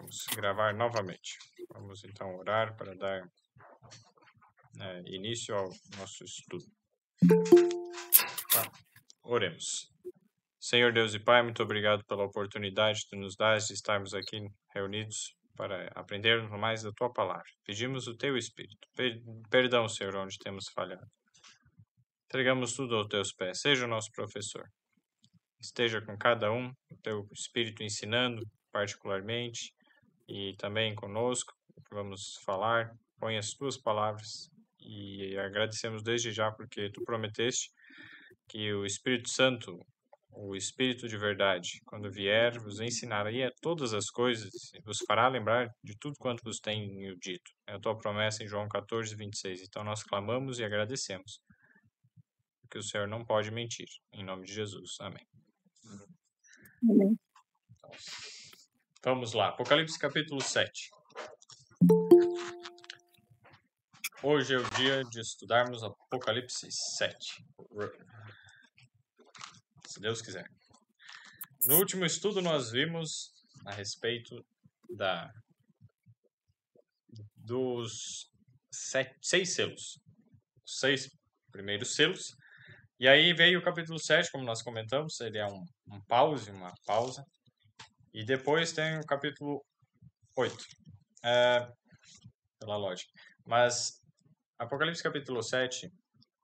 Vamos gravar novamente. Vamos então orar para dar início ao nosso estudo. Oremos. Senhor Deus e Pai, muito obrigado pela oportunidade que tu nos dás de estarmos aqui reunidos para aprendermos mais da tua palavra. Pedimos o teu Espírito. Perdão, Senhor, onde temos falhado. Entregamos tudo aos teus pés. Seja o nosso professor. Esteja com cada um, o teu Espírito ensinando particularmente e também conosco. Vamos falar, põe as tuas palavras e agradecemos desde já porque tu prometeste que o Espírito Santo, o Espírito de verdade, quando vier, vos ensinaria todas as coisas e vos fará lembrar de tudo quanto vos tenho dito. É a tua promessa em João 14, 26. Então nós clamamos e agradecemos, porque o Senhor não pode mentir. Em nome de Jesus. Amém. Amém. Vamos lá, Apocalipse capítulo 7. Hoje é o dia de estudarmos Apocalipse 7. Se Deus quiser. No último estudo nós vimos a respeito dos 6 selos. Os 6 primeiros selos. E aí veio o capítulo 7, como nós comentamos, ele é uma pausa. E depois tem o capítulo 8. Pela lógica. Mas Apocalipse capítulo 7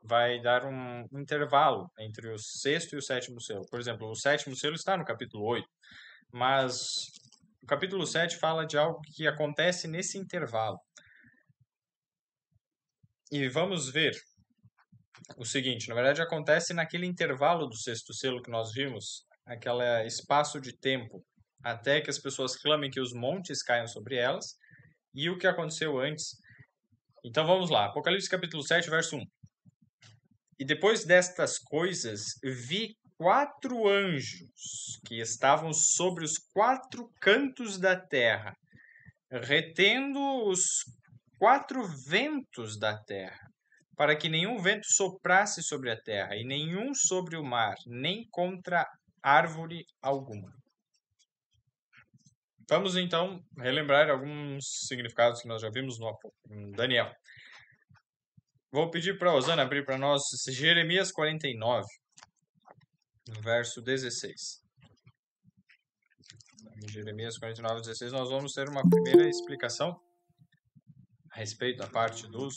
vai dar um intervalo entre o 6º e o 7º selo. Por exemplo, o 7º selo está no capítulo 8, mas o capítulo 7 fala de algo que acontece nesse intervalo. E vamos ver o seguinte, na verdade acontece naquele intervalo do 6º selo que nós vimos, aquele espaço de tempo, até que as pessoas clamem que os montes caiam sobre elas, e o que aconteceu antes. Então vamos lá, Apocalipse capítulo 7, verso 1. E depois destas coisas, vi 4 anjos que estavam sobre os 4 cantos da terra, retendo os 4 ventos da terra, para que nenhum vento soprasse sobre a terra, e nenhum sobre o mar, nem contra árvore alguma. Vamos então relembrar alguns significados que nós já vimos no Daniel. Vou pedir para a Osana abrir para nós Jeremias 49, verso 16. Em Jeremias 49, 16, nós vamos ter uma primeira explicação a respeito da parte dos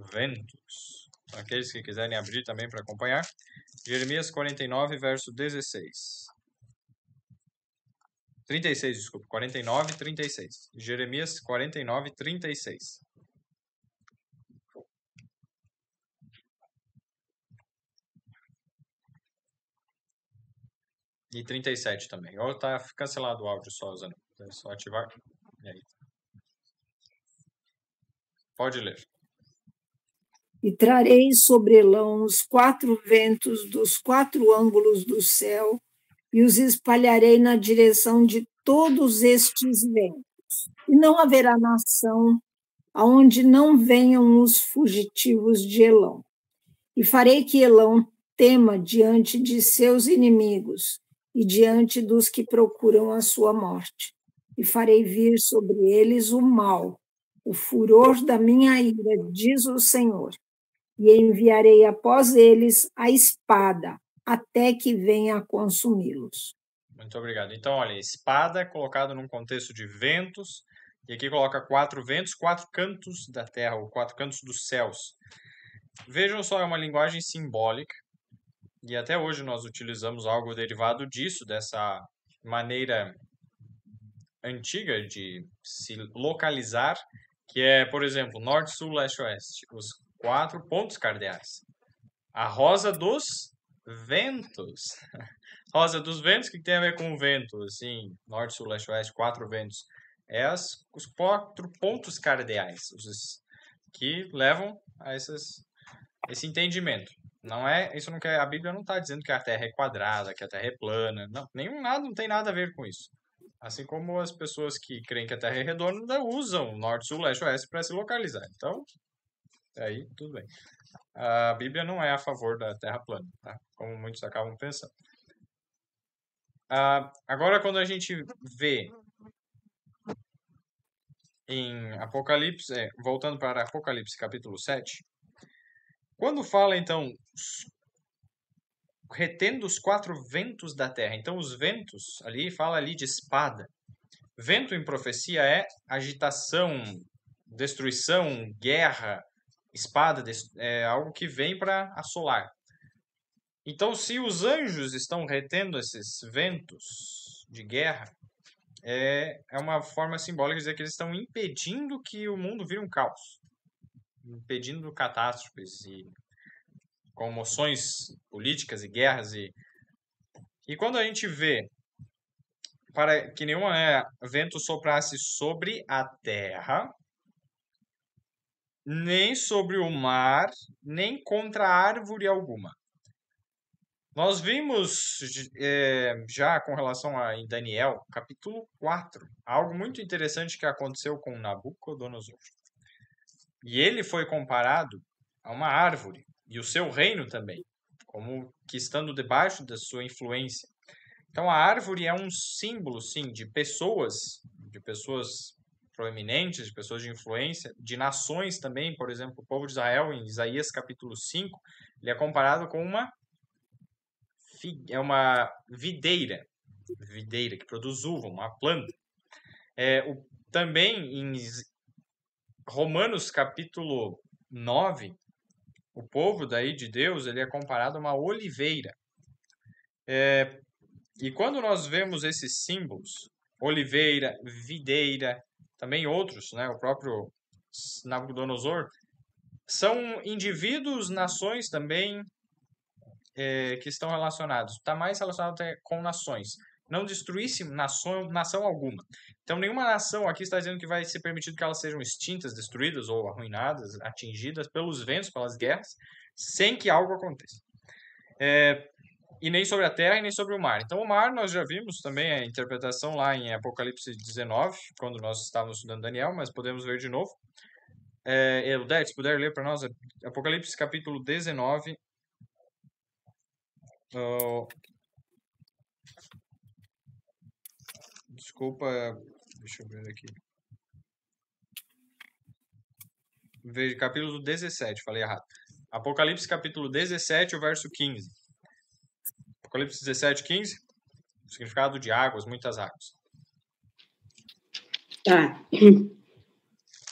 ventos. Então, aqueles que quiserem abrir também para acompanhar. Jeremias 49, verso 16. 36, desculpa. 49, 36. Jeremias 49, 36. E 37 também. Ou tá cancelado o áudio só, usando. É só ativar. E aí. Pode ler. E trarei sobre Elão os 4 ventos dos 4 ângulos do céu, e os espalharei na direção de todos estes ventos. E não haverá nação aonde não venham os fugitivos de Elão. E farei que Elão tema diante de seus inimigos e diante dos que procuram a sua morte. E farei vir sobre eles o mal, o furor da minha ira, diz o Senhor. E enviarei após eles a espada, até que venha a consumi-los. Muito obrigado. Então, olha, espada colocado num contexto de ventos, e aqui coloca 4 ventos, 4 cantos da terra, ou 4 cantos dos céus. Vejam só, é uma linguagem simbólica, e até hoje nós utilizamos algo derivado disso, dessa maneira antiga de se localizar, que é, por exemplo, norte, sul, leste, oeste, os 4 pontos cardeais. A rosa dos ventos. Rosa dos ventos, o que tem a ver com o vento? Assim, norte, sul, leste, oeste, 4 ventos. Os 4 pontos cardeais, que levam a esse entendimento. A Bíblia não está dizendo que a Terra é quadrada, que a Terra é plana. Não tem nada a ver com isso. Assim como as pessoas que creem que a Terra é redonda usam norte, sul, leste, oeste para se localizar. Então, aí tudo bem. A Bíblia não é a favor da Terra plana, tá? Como muitos acabam pensando. Agora, quando a gente vê em Apocalipse, voltando para Apocalipse capítulo 7, quando fala então retendo os 4 ventos da terra. Então os ventos ali fala ali de espada. Vento em profecia é agitação, destruição, guerra, espada, é algo que vem para assolar. Então, se os anjos estão retendo esses ventos de guerra, é uma forma simbólica de dizer que eles estão impedindo que o mundo vire um caos, impedindo catástrofes e comoções políticas e guerras. E quando a gente vê para que nenhum vento soprasse sobre a terra, nem sobre o mar, nem contra árvore alguma. Nós vimos já com relação a em Daniel, capítulo 4, algo muito interessante que aconteceu com Nabucodonosor. E ele foi comparado a uma árvore, e o seu reino também, como que estando debaixo da sua influência. Então a árvore é um símbolo, sim, de pessoas proeminentes, de pessoas de influência, de nações também. Por exemplo, o povo de Israel, em Isaías capítulo 5, ele é comparado com uma videira que produz uva, uma planta. Também em Romanos capítulo 9, o povo daí de Deus, ele é comparado a uma oliveira. E quando nós vemos esses símbolos, oliveira, videira, também outros, né, o próprio Nabucodonosor, são indivíduos, nações também que estão relacionados. Está mais relacionado até com nações. Não destruísse nação alguma. Então, nenhuma nação aqui está dizendo que vai ser permitido que elas sejam extintas, destruídas ou arruinadas, atingidas pelos ventos, pelas guerras, sem que algo aconteça. E nem sobre a terra e nem sobre o mar. Então, o mar, nós já vimos também a interpretação lá em Apocalipse 19, quando nós estávamos estudando Daniel, mas podemos ver de novo. Eudete, se puder ler para nós, Apocalipse capítulo 19. Desculpa, deixa eu ver aqui. Veja, capítulo 17, falei errado. Apocalipse capítulo 17, o verso 15. Apocalipse 17, 15. O significado de águas, muitas águas. Tá.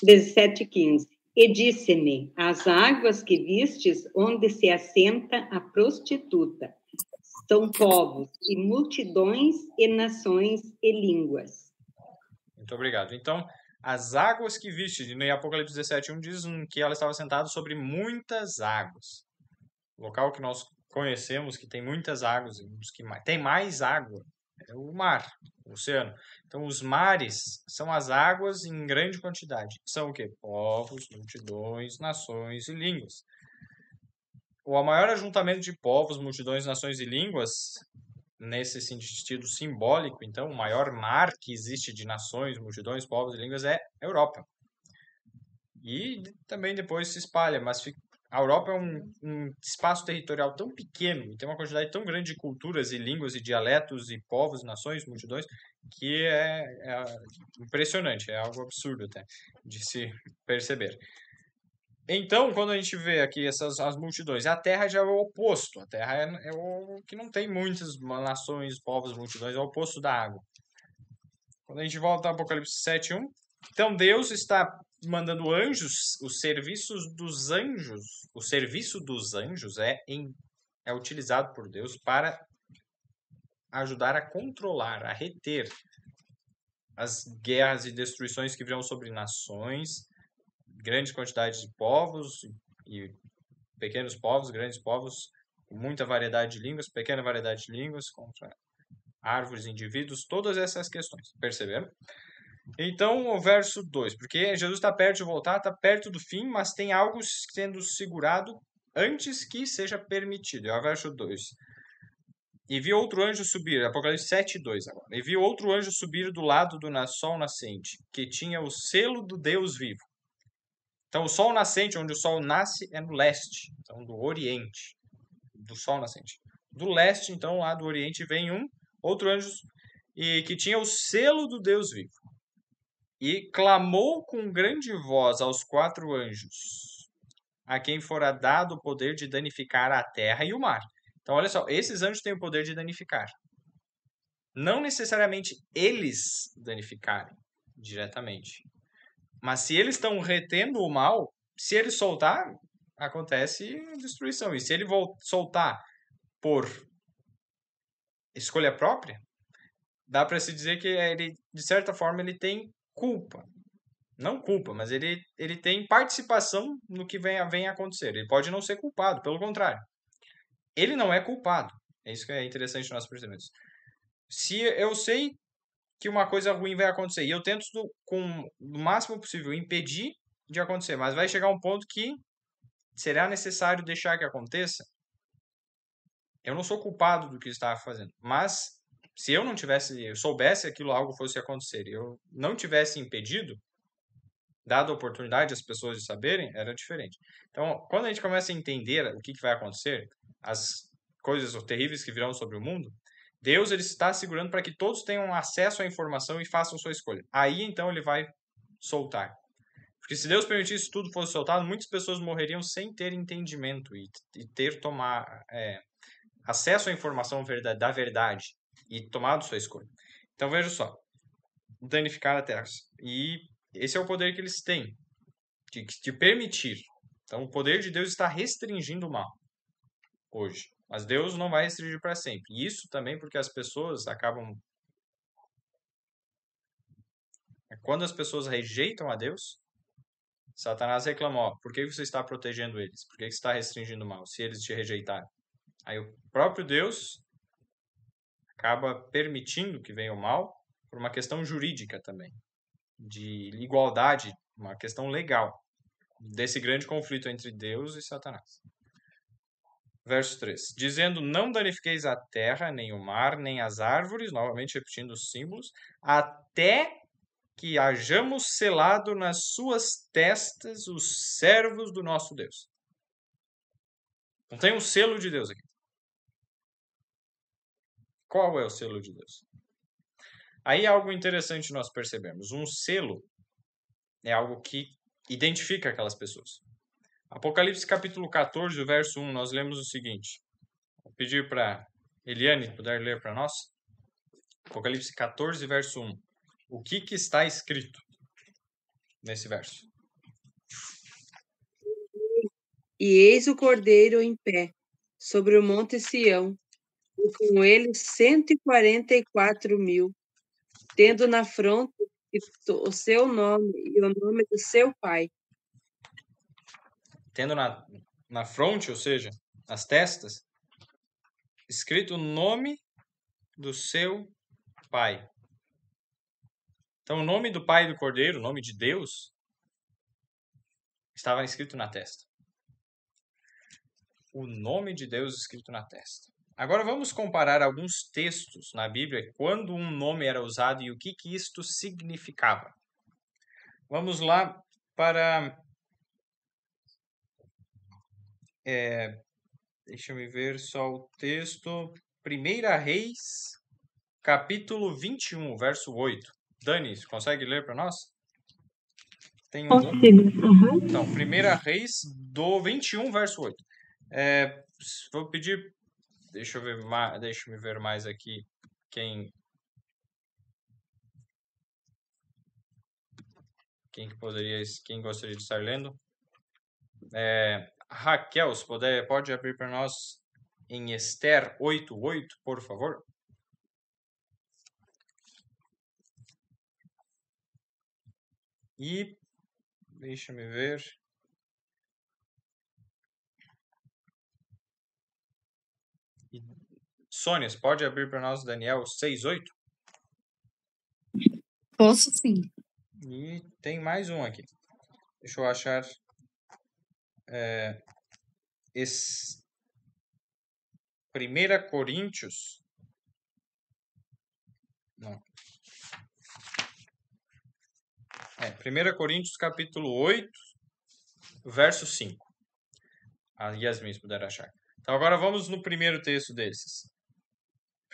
17, 15. E disse-me, as águas que vistes, onde se assenta a prostituta, são povos e multidões e nações e línguas. Muito obrigado. Então, as águas que viste, em Apocalipse 17:1 diz que ela estava sentada sobre muitas águas. O local que nós conhecemos, que tem muitas águas, que tem mais água, é o mar, o oceano. Então, os mares são as águas em grande quantidade. São o quê? Povos, multidões, nações e línguas. O maior ajuntamento de povos, multidões, nações e línguas, nesse sentido simbólico, então, o maior mar que existe de nações, multidões, povos e línguas é a Europa. E também depois se espalha, mas a Europa é um espaço territorial tão pequeno e tem uma quantidade tão grande de culturas e línguas e dialetos e povos, nações, multidões, que é impressionante, é algo absurdo até de se perceber. Então, quando a gente vê aqui as multidões, a Terra já é o oposto. A Terra é o que não tem muitas nações, povos, multidões, é o oposto da água. Quando a gente volta ao Apocalipse 7:1, então Deus está mandando anjos, o serviço dos anjos é utilizado por Deus para ajudar a controlar, a reter as guerras e destruições que virão sobre nações, grandes quantidades de povos e pequenos povos, grandes povos, com muita variedade de línguas, pequena variedade de línguas, contra árvores, indivíduos, todas essas questões. Perceberam? Então, o verso 2, porque Jesus está perto de voltar, está perto do fim, mas tem algo sendo segurado antes que seja permitido. É o verso 2. E vi outro anjo subir, Apocalipse 7:2 agora. E vi outro anjo subir do lado do sol nascente, que tinha o selo do Deus vivo. Então, o sol nascente, onde o sol nasce, é no leste, então do oriente, do sol nascente. Do leste, então, lá do oriente, vem outro anjo que tinha o selo do Deus vivo. E clamou com grande voz aos 4 anjos, a quem fora dado o poder de danificar a terra e o mar. Então, olha só, esses anjos têm o poder de danificar. Não necessariamente eles danificarem diretamente. Mas se eles estão retendo o mal, se ele soltar, acontece destruição. E se ele soltar por escolha própria, dá para se dizer que ele, de certa forma, ele tem culpa. Não culpa, mas ele tem participação no que vem a acontecer. Ele pode não ser culpado, pelo contrário. Ele não é culpado. É isso que é interessante nós percebemos. Se eu sei que uma coisa ruim vai acontecer e eu tento, com o máximo possível, impedir de acontecer, mas vai chegar um ponto que será necessário deixar que aconteça, eu não sou culpado do que estava fazendo. Mas se eu não tivesse, eu soubesse aquilo algo fosse acontecer, e eu não tivesse impedido, dado a oportunidade às pessoas de saberem, era diferente. Então, quando a gente começa a entender o que vai acontecer, as coisas terríveis que virão sobre o mundo, Deus ele está segurando para que todos tenham acesso à informação e façam sua escolha. Aí, então, ele vai soltar. Porque se Deus permitisse tudo fosse soltado, muitas pessoas morreriam sem ter entendimento e ter acesso à informação da verdade e tomado sua escolha. Então, veja só. Danificar a terra. E esse é o poder que eles têm, de permitir. Então, o poder de Deus está restringindo o mal hoje. Mas Deus não vai restringir para sempre. E isso também porque as pessoas acabam... Quando as pessoas rejeitam a Deus, Satanás reclama, ó, por que você está protegendo eles? Por que você está restringindo o mal, se eles te rejeitarem? Aí o próprio Deus acaba permitindo que venha o mal por uma questão jurídica também, de igualdade, uma questão legal, desse grande conflito entre Deus e Satanás. Verso 3. Dizendo, não danifiqueis a terra, nem o mar, nem as árvores, novamente repetindo os símbolos, até que hajamos selado nas suas testas os servos do nosso Deus. Não tem um selo de Deus aqui. Qual é o selo de Deus? Aí algo interessante nós percebemos. Um selo é algo que identifica aquelas pessoas. Apocalipse capítulo 14, o verso 1, nós lemos o seguinte. Vou pedir para Eliane puder ler para nós. Apocalipse 14, verso 1. O que está escrito nesse verso? E eis o Cordeiro em pé, sobre o monte Sião, e com ele 144.000, tendo na fronte o seu nome e o nome do seu pai. Tendo na fronte, ou seja, nas testas, escrito o nome do seu pai. Então, o nome do pai do Cordeiro, o nome de Deus, estava escrito na testa. O nome de Deus escrito na testa. Agora vamos comparar alguns textos na Bíblia quando um nome era usado e o que isto significava. Vamos lá para... deixa eu ver só o texto. 1 Reis, capítulo 21, verso 8. Dani, você consegue ler para nós? Tem um... Então, 1 Reis do 21, verso 8. Vou pedir... Deixa eu me ver mais aqui quem gostaria de estar lendo. Raquel, se pode abrir para nós em Esther 8:8, por favor. E deixa me ver. Sônia, você pode abrir para nós Daniel 6:8? Posso sim. E tem mais um aqui. Deixa eu achar. 1 Coríntios. Não. 1 Coríntios capítulo 8, verso 5. A Yasmin, se puder achar. Então agora vamos no primeiro texto desses.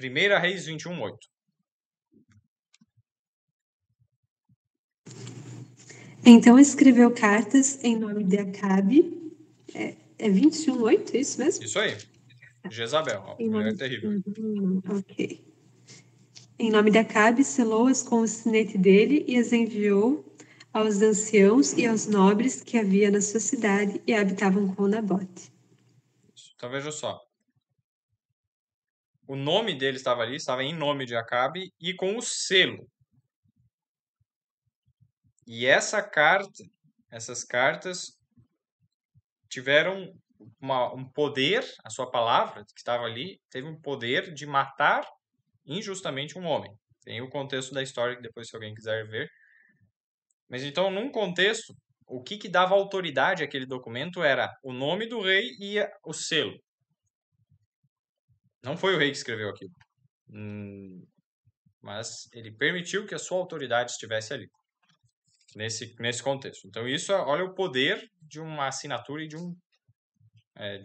1 Reis 21:8. Então escreveu cartas em nome de Acabe. É 21:8, é isso mesmo? Isso aí. Jezabel, ó, Em mulher nome... terrível. Ok. Em nome de Acabe, selou-as com o sinete dele e as enviou aos anciãos e aos nobres que havia na sua cidade e habitavam com Nabote. Então veja só. O nome dele estava ali, estava em nome de Acabe e com o selo. E essas cartas tiveram um poder, a sua palavra que estava ali, teve um poder de matar injustamente um homem. Tem o contexto da história que depois, se alguém quiser ver. Mas então, num contexto, o que dava autoridade àquele documento era o nome do rei e o selo. Não foi o rei que escreveu aquilo. Mas ele permitiu que a sua autoridade estivesse ali. Nesse contexto. Então, isso, olha o poder de uma assinatura e de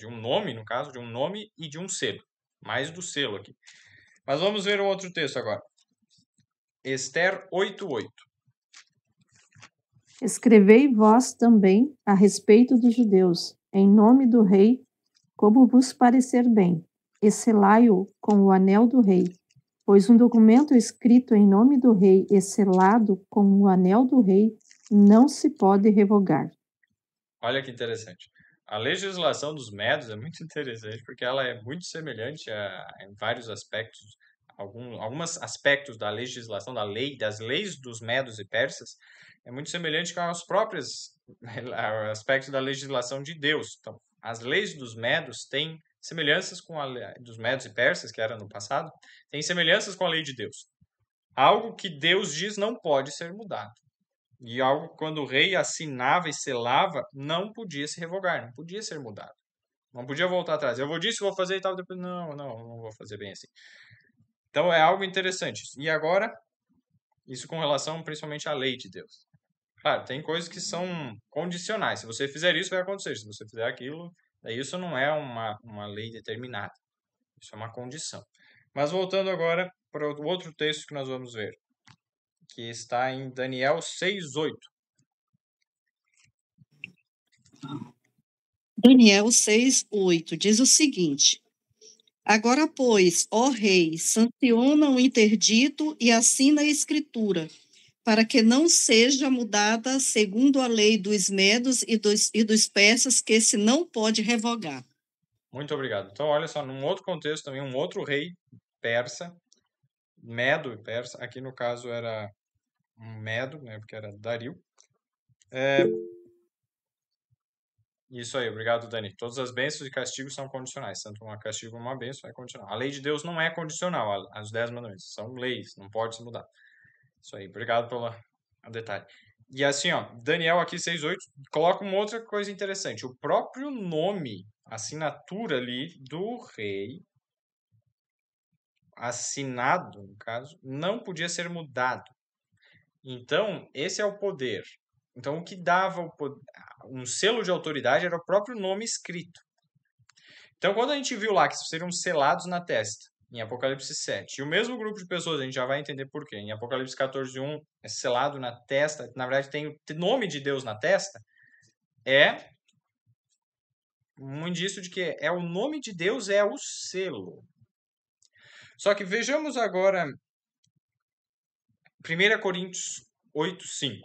um nome, no caso, de um nome e de um selo. Mais do selo aqui. Mas vamos ver um outro texto agora. Ester 8:8. Escrevei vós também a respeito dos judeus, em nome do rei, como vos parecer bem, e selai-o com o anel do rei, pois um documento escrito em nome do rei e selado com o anel do rei não se pode revogar. Olha que interessante. A legislação dos medos é muito interessante porque ela é muito semelhante em vários aspectos. Alguns aspectos da legislação, das leis dos medos e persas, é muito semelhante com os próprios aspectos da legislação de Deus. Então, as leis dos medos têm semelhanças com a lei dos medos e persas, que era no passado, têm semelhanças com a lei de Deus. Algo que Deus diz não pode ser mudado. E algo que quando o rei assinava e selava, não podia se revogar, não podia ser mudado. Não podia voltar atrás. Eu vou dizer que vou fazer e tal, depois não vou fazer bem assim. Então é algo interessante. E agora, isso com relação principalmente à lei de Deus. Claro, tem coisas que são condicionais. Se você fizer isso, vai acontecer. Se você fizer aquilo, daí isso não é uma lei determinada. Isso é uma condição. Mas voltando agora para o outro texto que nós vamos ver, que está em Daniel 6:8. Daniel 6:8 diz o seguinte: Agora, pois, ó rei, sanciona o interdito e assina a escritura, para que não seja mudada segundo a lei dos medos e dos persas, que se não pode revogar. Muito obrigado. Então, olha só, num outro contexto também, um outro rei persa, Medo e persa, aqui no caso era um Medo, né, porque era Dario. Isso aí, obrigado, Dani. Todas as bênçãos e castigos são condicionais, tanto um castigo como uma bênção é condicional. A lei de Deus não é condicional, as 10 mandamentos são leis, não pode se mudar. Isso aí, obrigado pelo detalhe. E assim, ó, Daniel aqui 6:8 coloca uma outra coisa interessante. O próprio nome, a assinatura ali do rei, assinado, no caso, não podia ser mudado. Então, esse é o poder. Então, o que dava um selo de autoridade era o próprio nome escrito. Então, quando a gente viu lá que seriam selados na testa, em Apocalipse 7, e o mesmo grupo de pessoas, a gente já vai entender por quê. Em Apocalipse 14:1, é selado na testa, na verdade tem o nome de Deus na testa, é um indício de que o nome de Deus é o selo. Só que vejamos agora 1 Coríntios 8:5.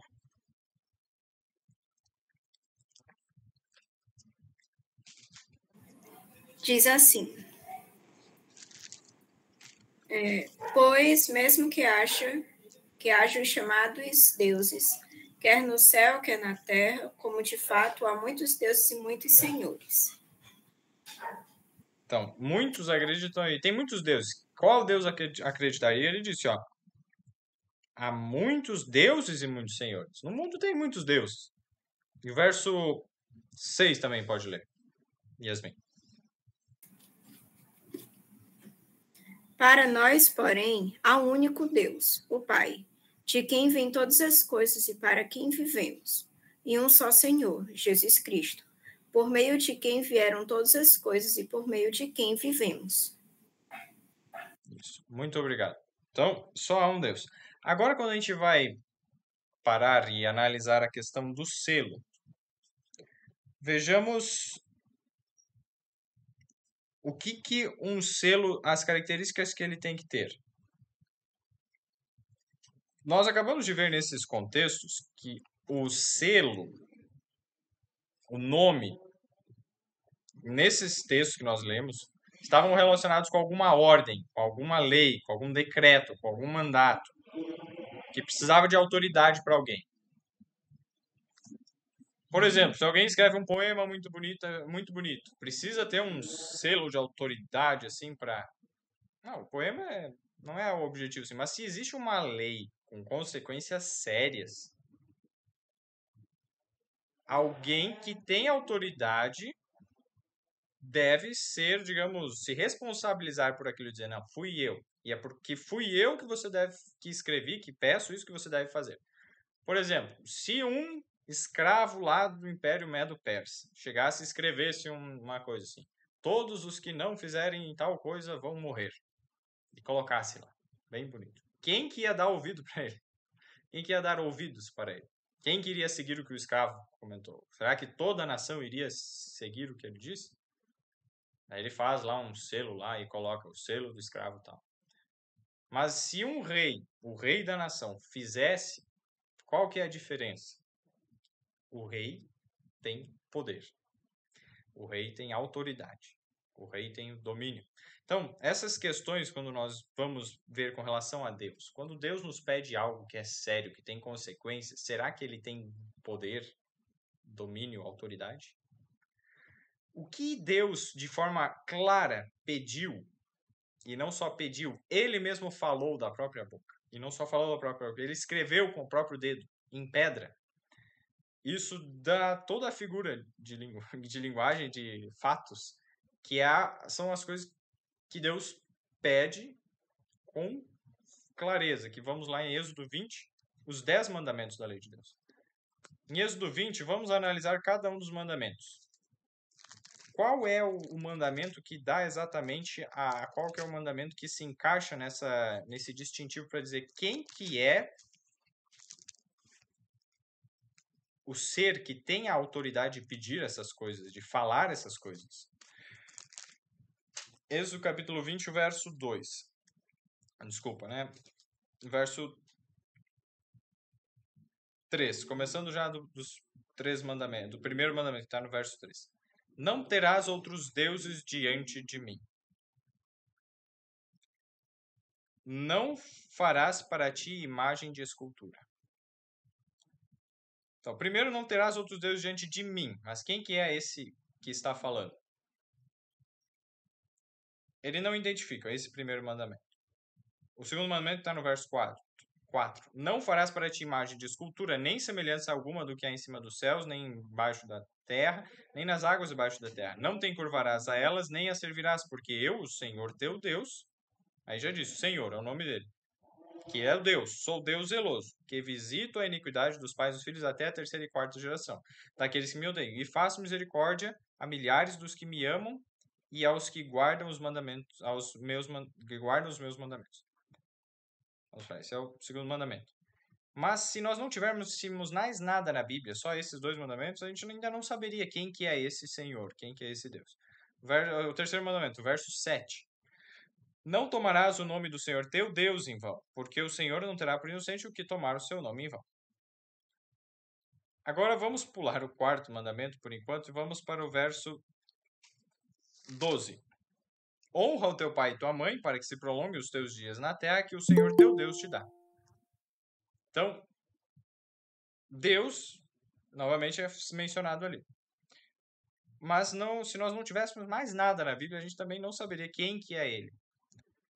Diz assim: pois mesmo que haja os chamados deuses, quer no céu, quer na terra, como de fato há muitos deuses e muitos senhores. Então, muitos acreditam aí. Tem muitos deuses. Qual Deus acreditaria? Ele disse, ó, há muitos deuses e muitos senhores. No mundo tem muitos deuses. E o verso 6 também pode ler. Yasmin. Para nós, porém, há um único Deus, o Pai, de quem vêm todas as coisas e para quem vivemos, e um só Senhor, Jesus Cristo, por meio de quem vieram todas as coisas e por meio de quem vivemos. Isso. Muito obrigado. Então, só há um Deus. Agora, quando a gente vai parar e analisar a questão do selo. Vejamos o que um selo, as características que ele tem que ter. Nós acabamos de ver nesses contextos que o selo, o nome, nesses textos que nós lemos, estavam relacionados com alguma ordem, com alguma lei, com algum decreto, com algum mandato, que precisava de autoridade para alguém. Por exemplo, se alguém escreve um poema muito bonito, precisa ter um selo de autoridade assim para... Não, o poema não é o objetivo, assim, mas se existe uma lei com consequências sérias, alguém que tem autoridade deve ser, digamos, se responsabilizar por aquilo e dizer, não, fui eu. E é porque fui eu que escrevi, que peço isso que você deve fazer. Por exemplo, se um escravo lá do Império Medo-Persa chegasse e escrevesse uma coisa assim, todos os que não fizerem tal coisa vão morrer, e colocasse lá, bem bonito. Quem que ia dar ouvido para ele? Quem que ia dar ouvidos para ele? Quem queria seguir o que o escravo comentou? Será que toda a nação iria seguir o que ele disse? Aí ele faz lá um selo lá e coloca o selo do escravo e tal. Mas se um rei, o rei da nação, fizesse, qual que é a diferença? O rei tem poder. O rei tem autoridade. O rei tem domínio. Então, essas questões, quando nós vamos ver com relação a Deus, quando Deus nos pede algo que é sério, que tem consequências, será que ele tem poder, domínio, autoridade? O que Deus, de forma clara, pediu, e não só pediu, ele mesmo falou da própria boca. E não só falou da própria boca, ele escreveu com o próprio dedo, em pedra. Isso dá toda a figura de linguagem, de fatos, que são as coisas que Deus pede com clareza. Que vamos lá em Êxodo 20, os 10 mandamentos da lei de Deus. Em Êxodo 20, vamos analisar cada um dos mandamentos. Qual é o mandamento que dá exatamente qual que é o mandamento que se encaixa nesse distintivo para dizer quem que é o ser que tem a autoridade de pedir essas coisas, de falar essas coisas? Êxodo capítulo 20, o verso 2. Desculpa, né? Verso 3. Começando já dos 3 mandamentos. Do primeiro mandamento, que está no verso 3. Não terás outros deuses diante de mim. Não farás para ti imagem de escultura. Então, primeiro, não terás outros deuses diante de mim. Mas quem que é esse que está falando? Ele não identifica esse primeiro mandamento. O segundo mandamento está no verso 4. Não farás para ti imagem de escultura, nem semelhança alguma do que há em cima dos céus, nem embaixo da terra, nem nas águas debaixo da terra. Não te encurvarás a elas, nem as servirás, porque eu, o Senhor teu Deus, aí já disse, o Senhor é o nome dele, que é o Deus, sou Deus zeloso, que visito a iniquidade dos pais e dos filhos até a 3ª e 4ª geração, daqueles que me odeiam, e faço misericórdia a milhares dos que me amam e aos que guardam os mandamentos, que guardam os meus mandamentos. Esse é o segundo mandamento. Mas se nós não tivéssemos mais nada na Bíblia, só esses 2 mandamentos, a gente ainda não saberia quem que é esse Senhor, quem que é esse Deus. O terceiro mandamento, verso 7. Não tomarás o nome do Senhor teu Deus em vão, porque o Senhor não terá por inocente o que tomar o seu nome em vão. Agora vamos pular o 4º mandamento por enquanto e vamos para o verso 12. Honra o teu pai e tua mãe, para que se prolongue os teus dias na terra que o Senhor teu Deus te dá. Então, Deus, novamente, é mencionado ali. Mas se nós não tivéssemos mais nada na Bíblia, a gente também não saberia quem que é ele.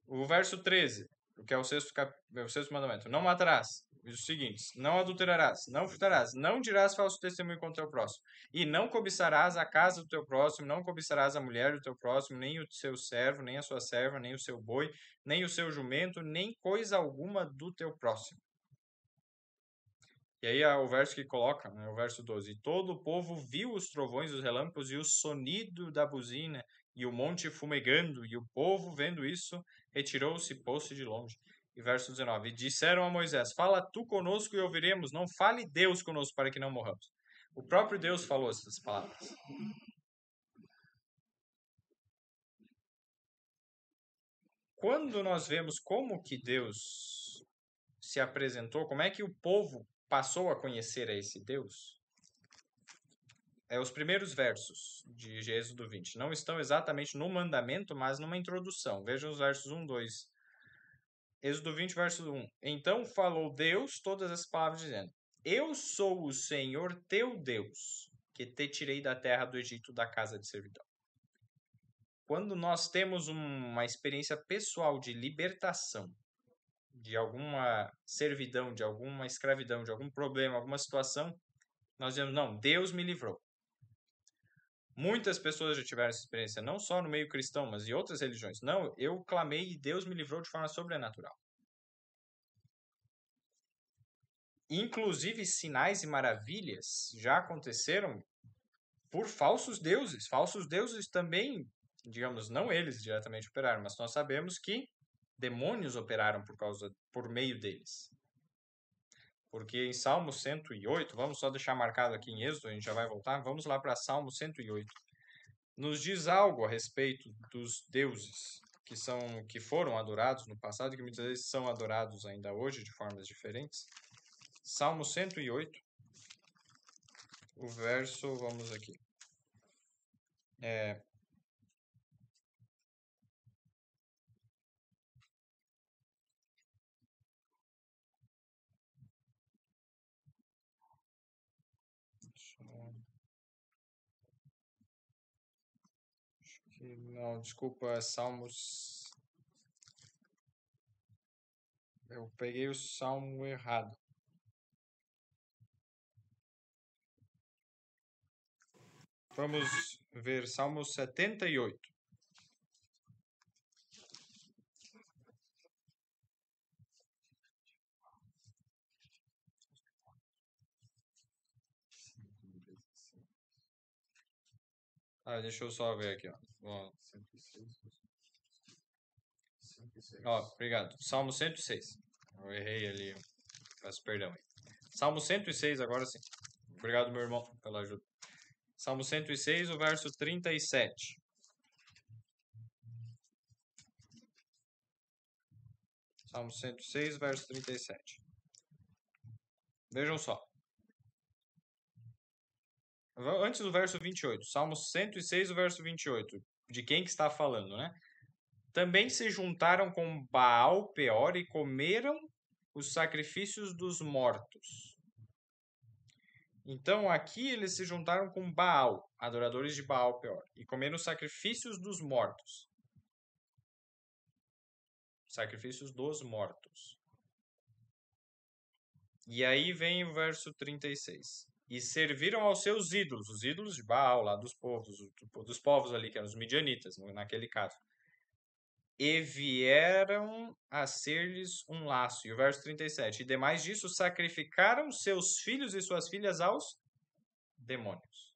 O verso 13, que é o sexto mandamento. Não matarás. Os seguintes: não adulterarás, não furtarás, não dirás falso testemunho contra o teu próximo, e não cobiçarás a casa do teu próximo, não cobiçarás a mulher do teu próximo, nem o seu servo, nem a sua serva, nem o seu boi, nem o seu jumento, nem coisa alguma do teu próximo. E aí o verso que coloca, né, o verso 12. E todo o povo viu os trovões, os relâmpagos e o sonido da buzina, e o monte fumegando, e o povo, vendo isso, retirou-se e pôs-se de longe. e verso 19. E disseram a Moisés, fala tu conosco e ouviremos, não fale Deus conosco para que não morramos. O próprio Deus falou essas palavras. Quando nós vemos como que Deus se apresentou, como é que o povo passou a conhecer a esse Deus, os primeiros versos de Êxodo 20 não estão exatamente no mandamento, mas numa introdução. Vejam os versos 1, 2. Êxodo 20, verso 1. Então falou Deus todas as palavras, dizendo, eu sou o Senhor teu Deus, que te tirei da terra do Egito, da casa de servidão. Quando nós temos uma experiência pessoal de libertação, de alguma servidão, de alguma escravidão, de algum problema, alguma situação, nós dizemos, não, Deus me livrou. Muitas pessoas já tiveram essa experiência, não só no meio cristão, mas em outras religiões. Não, eu clamei e Deus me livrou de forma sobrenatural. Inclusive, sinais e maravilhas já aconteceram por falsos deuses. Falsos deuses também, digamos, não eles diretamente operaram, mas nós sabemos que demônios operaram por meio deles. Porque em Salmo 108, vamos só deixar marcado aqui em Êxodo, a gente já vai voltar, vamos lá para Salmo 108. Nos diz algo a respeito dos deuses que foram adorados no passado e que muitas vezes são adorados ainda hoje de formas diferentes. Salmo 108, o verso, vamos aqui. Não, desculpa, Salmos. Eu peguei o salmo errado. Vamos ver Salmo 78. Deixa eu só ver aqui, ó. Obrigado. Salmo 106. Eu errei ali. Peço perdão aí. Salmo 106, agora sim. Obrigado, meu irmão, pela ajuda. Salmo 106, o verso 37. Salmo 106, verso 37. Vejam só. Antes do verso 28. Salmo 106, o verso 28. De quem que está falando, né? Também se juntaram com Baal Peor e comeram os sacrifícios dos mortos. Então, aqui eles se juntaram com Baal, adoradores de Baal Peor, e comeram os sacrifícios dos mortos. Sacrifícios dos mortos. E aí vem o verso 36. E serviram aos seus ídolos, os ídolos de Baal, lá dos povos ali, que eram os midianitas, naquele caso. E vieram a ser-lhes um laço. E o verso 37. E demais disso, sacrificaram seus filhos e suas filhas aos demônios.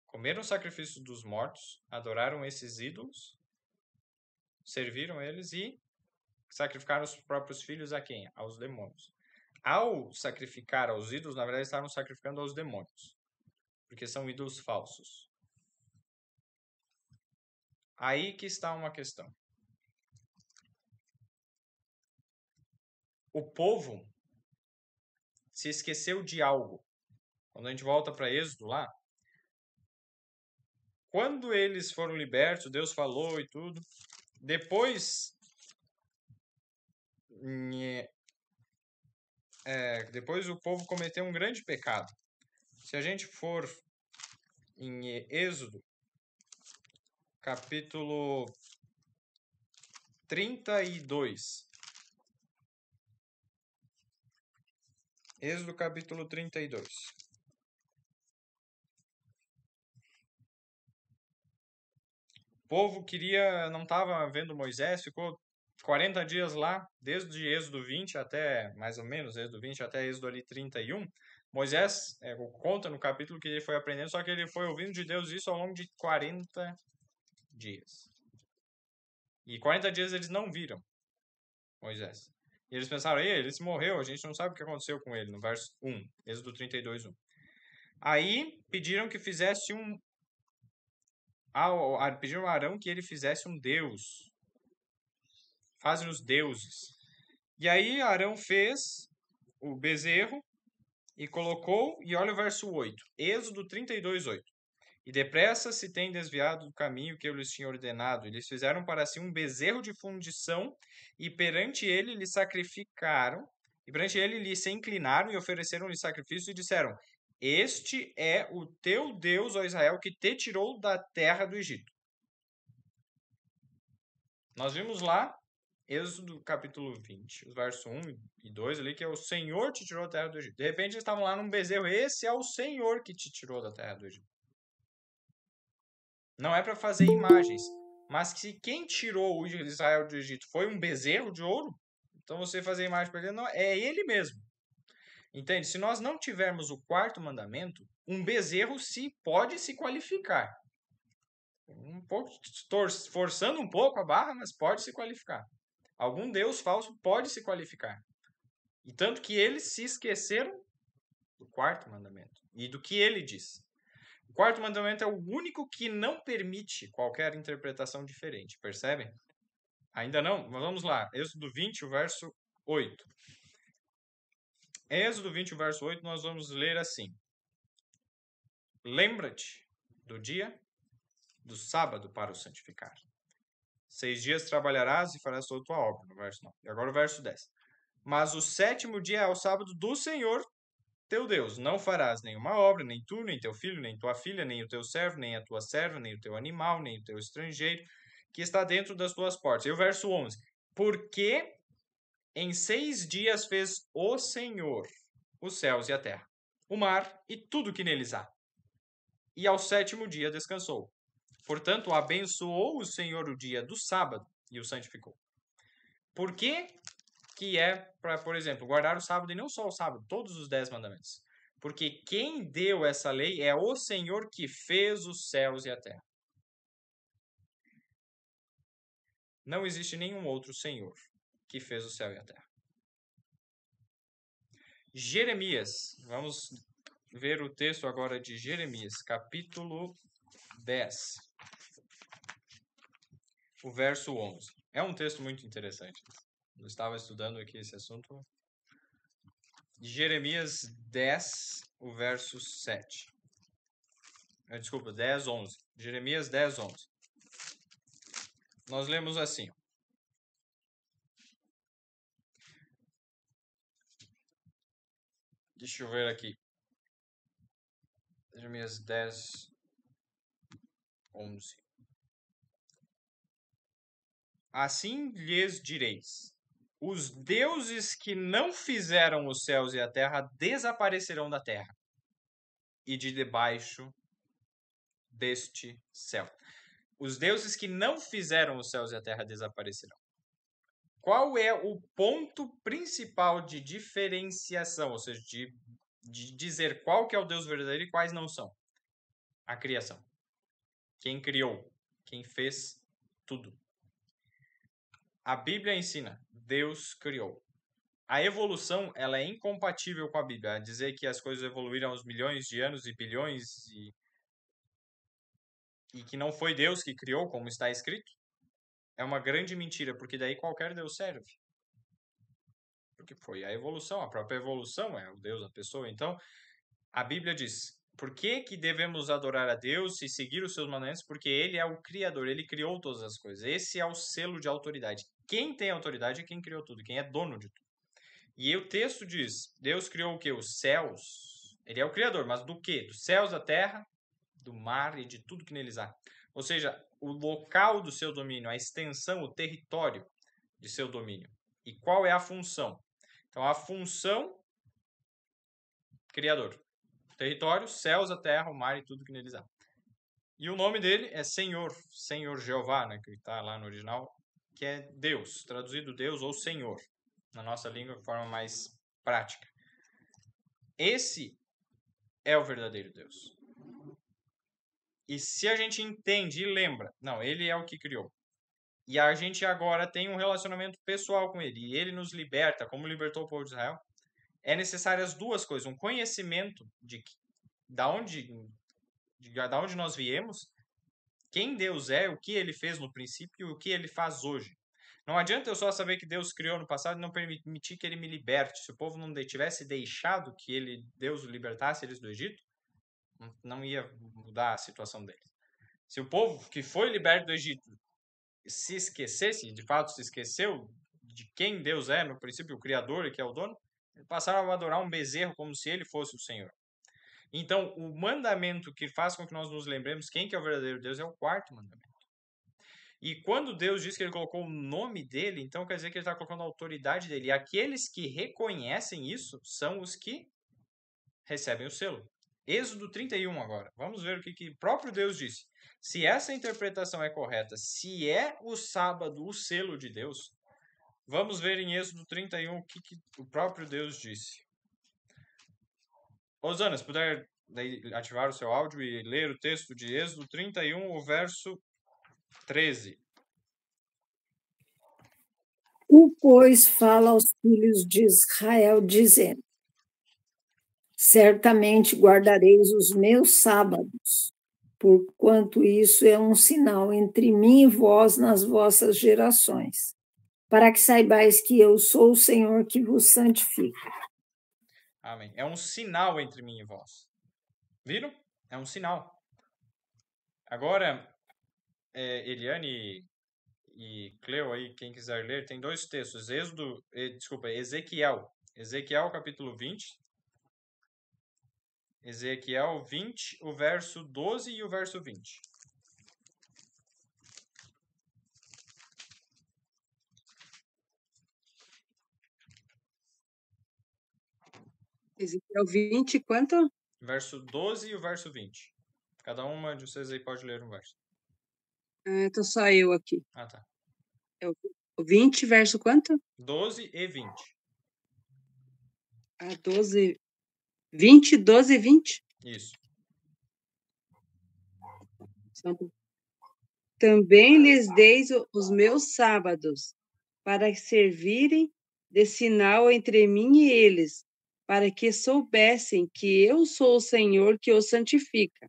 Comeram o sacrifício dos mortos, adoraram esses ídolos, serviram eles e sacrificaram os próprios filhos a quem? Aos demônios. Ao sacrificar aos ídolos, na verdade, estavam sacrificando aos demônios, porque são ídolos falsos. Aí que está uma questão. O povo se esqueceu de algo. Quando a gente volta para Êxodo lá, quando eles foram libertos, Deus falou e tudo, depois o povo cometeu um grande pecado. Se a gente for em Êxodo, capítulo 32. Êxodo capítulo 32. O povo não estava vendo Moisés, ficou 40 dias lá, desde Êxodo 20 até, mais ou menos, Êxodo 20 até Êxodo ali 31. Moisés conta no capítulo que ele foi aprendendo, só que ele foi ouvindo de Deus isso ao longo de 40 dias. E 40 dias eles não viram Moisés. E eles pensaram, ele se morreu, a gente não sabe o que aconteceu com ele, no verso 1, Êxodo 32, 1. Aí pediram que fizesse pediram a Arão que ele fizesse um deus. Fazem-nos deuses. E aí Arão fez o bezerro e colocou, e olha o verso 8, Êxodo 32, 8. E depressa se tem desviado do caminho que eu lhes tinha ordenado. Eles fizeram para si um bezerro de fundição, e perante ele lhe sacrificaram, e perante ele lhe se inclinaram e ofereceram-lhe sacrifício, e disseram, este é o teu Deus, ó Israel, que te tirou da terra do Egito. Nós vimos lá, Êxodo capítulo 20, os versos 1 e 2 ali, que é o Senhor te tirou da terra do Egito. De repente eles estavam lá num bezerro, esse é o Senhor que te tirou da terra do Egito. Não é para fazer imagens, mas que quem tirou o Israel do Egito foi um bezerro de ouro, então você fazer imagem para ele, não, é ele mesmo. Entende? Se nós não tivermos o quarto mandamento, um bezerro pode se qualificar. Um pouco, forçando um pouco a barra, mas pode se qualificar. Algum Deus falso pode se qualificar. E tanto que eles se esqueceram do quarto mandamento e do que ele diz. O quarto mandamento é o único que não permite qualquer interpretação diferente, percebem? Ainda não? Mas vamos lá. Êxodo 20, o verso 8. Êxodo 20, o verso 8, nós vamos ler assim. Lembra-te do dia do sábado para o santificar. 6 dias trabalharás e farás toda a tua obra, no verso 9. E agora o verso 10. Mas o 7º dia é o sábado do Senhor teu Deus. Não farás nenhuma obra, nem tu, nem teu filho, nem tua filha, nem o teu servo, nem a tua serva, nem o teu animal, nem o teu estrangeiro, que está dentro das tuas portas. E o verso 11. Porque em 6 dias fez o Senhor os céus e a terra, o mar e tudo que neles há. E ao 7º dia descansou. Portanto, abençoou o Senhor o dia do sábado e o santificou. Por que é para, por exemplo, guardar o sábado e não só o sábado, todos os 10 mandamentos? Porque quem deu essa lei é o Senhor que fez os céus e a terra. Não existe nenhum outro Senhor que fez o céu e a terra. Jeremias, vamos ver o texto agora de Jeremias, capítulo 10. O verso 11. É um texto muito interessante. Eu estava estudando aqui esse assunto. Jeremias 10, o verso 7. Desculpa, 10, 11. Jeremias 10, 11. Nós lemos assim. Deixa eu ver aqui. Jeremias 10, 11. Assim lhes direis, os deuses que não fizeram os céus e a terra desaparecerão da terra e de debaixo deste céu. Os deuses que não fizeram os céus e a terra desaparecerão. Qual é o ponto principal de diferenciação, ou seja, de dizer qual que é o Deus verdadeiro e quais não são? A criação. Quem criou? Quem fez tudo? A Bíblia ensina, Deus criou. A evolução, ela é incompatível com a Bíblia. Dizer que as coisas evoluíram aos milhões de anos e bilhões e que não foi Deus que criou, como está escrito, é uma grande mentira, porque daí qualquer Deus serve. Porque foi a evolução, a própria evolução é o Deus, a pessoa. Então, a Bíblia diz, por que devemos adorar a Deus e seguir os seus mandamentos? Porque Ele é o Criador, Ele criou todas as coisas. Esse é o selo de autoridade. Quem tem autoridade é quem criou tudo, quem é dono de tudo. E o texto diz, Deus criou o quê? Os céus. Ele é o Criador, mas do quê? Dos céus, da terra, do mar e de tudo que neles há. Ou seja, o local do seu domínio, a extensão, o território de seu domínio. E qual é a função? Então, a função, Criador. Território, céus, a terra, o mar e tudo que neles há. E o nome dele é Senhor, Senhor Jeová, né, que está lá no original, que é Deus, traduzido Deus ou Senhor, na nossa língua de forma mais prática. Esse é o verdadeiro Deus. E se a gente entende e lembra, não, ele é o que criou. E a gente agora tem um relacionamento pessoal com ele. E ele nos liberta, como libertou o povo de Israel. É necessário as duas coisas. Um conhecimento da onde nós viemos, quem Deus é, o que ele fez no princípio e o que ele faz hoje. Não adianta eu só saber que Deus criou no passado e não permitir que ele me liberte. Se o povo não tivesse deixado que Deus o libertasse eles do Egito, não ia mudar a situação deles. Se o povo que foi liberto do Egito se esquecesse, de fato se esqueceu de quem Deus é, no princípio o Criador e que é o dono, passaram a adorar um bezerro como se ele fosse o Senhor. Então, o mandamento que faz com que nós nos lembremos quem que é o verdadeiro Deus é o quarto mandamento. E quando Deus diz que ele colocou o nome dele, então quer dizer que ele está colocando a autoridade dele. E aqueles que reconhecem isso são os que recebem o selo. Êxodo 31 agora. Vamos ver o que o próprio Deus disse. Se essa interpretação é correta, se é o sábado o selo de Deus, vamos ver em Êxodo 31 o que o próprio Deus disse. Osana, se puder ativar o seu áudio e ler o texto de Êxodo 31, o verso 13. Pois fala aos filhos de Israel, dizendo: certamente guardareis os meus sábados, porquanto isso é um sinal entre mim e vós nas vossas gerações, para que saibais que eu sou o Senhor que vos santifica. Amém. É um sinal entre mim e vós. Viram? É um sinal. Agora, Eliane e Cleo aí, quem quiser ler, tem dois textos. Ezequiel. Ezequiel capítulo 20. Ezequiel 20, o verso 12 e o verso 20. Ezequiel 20, quanto? Verso 12 e o verso 20. Cada uma de vocês aí pode ler um verso. Tô só eu aqui. Ah, tá. É o 20, verso quanto? 12 e 20. 12. 20, 12 e 20? Isso. Também lhes deis os meus sábados, para servirem de sinal entre mim e eles, para que soubessem que eu sou o Senhor que os santifica.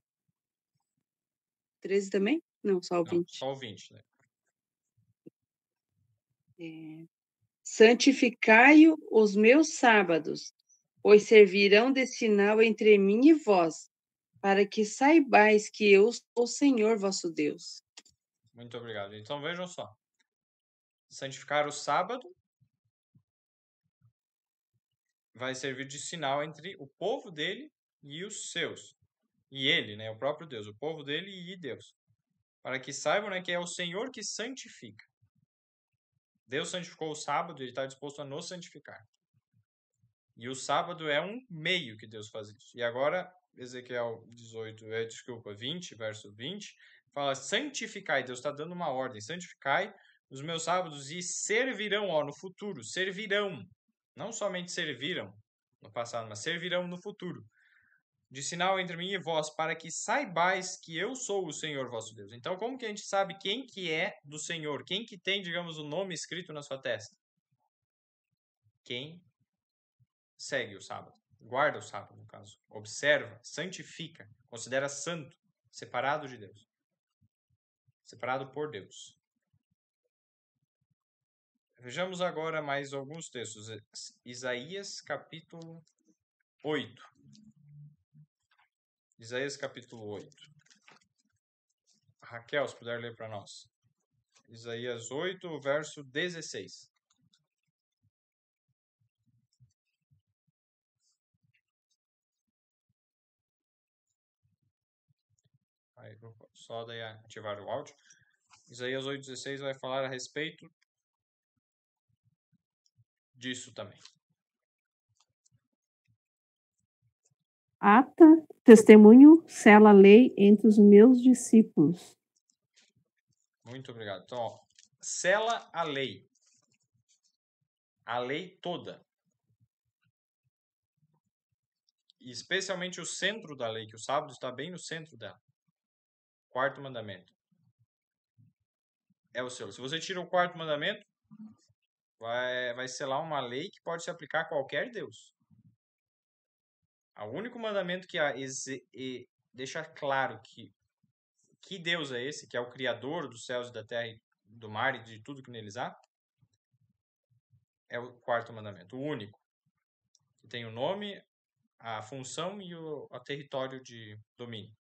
13 também? Não, só o 20. Não, só o 20, né? Santificai os meus sábados, pois servirão de sinal entre mim e vós, para que saibais que eu sou o Senhor vosso Deus. Muito obrigado. Então vejam só. Santificar o sábado vai servir de sinal entre o povo dele e os seus. E ele, né, o próprio Deus, o povo dele e Deus. Para que saibam, né, que é o Senhor que santifica. Deus santificou o sábado e ele está disposto a nos santificar. E o sábado é um meio que Deus faz isso. E agora, Ezequiel 20, verso 20, fala: santificai. Deus está dando uma ordem. Santificai os meus sábados e servirão, no futuro. Servirão. Não somente serviram no passado, mas servirão no futuro. De sinal entre mim e vós, para que saibais que eu sou o Senhor vosso Deus. Então, como que a gente sabe quem que é do Senhor? Quem que tem, digamos, o nome escrito na sua testa? Quem segue o sábado. Guarda o sábado, no caso. Observa, santifica, considera santo, separado de Deus. Separado por Deus. Vejamos agora mais alguns textos. Isaías capítulo 8. Isaías capítulo 8. Raquel, se puder ler para nós. Isaías 8, verso 16. Aí, só daí ativar o áudio. Isaías 8,16 vai falar a respeito disso também. Ata, testemunho, sela a lei entre os meus discípulos. Muito obrigado. Então, sela a lei. A lei toda. E especialmente o centro da lei, que o sábado está bem no centro dela. Quarto mandamento. é o selo. Se você tira o quarto mandamento, vai selar uma lei que pode se aplicar a qualquer Deus. O único mandamento que deixa claro que Deus é esse, que é o Criador dos céus e da terra, e do mar e de tudo que neles há, é o quarto mandamento, o único. Que tem o nome, a função e o território de domínio.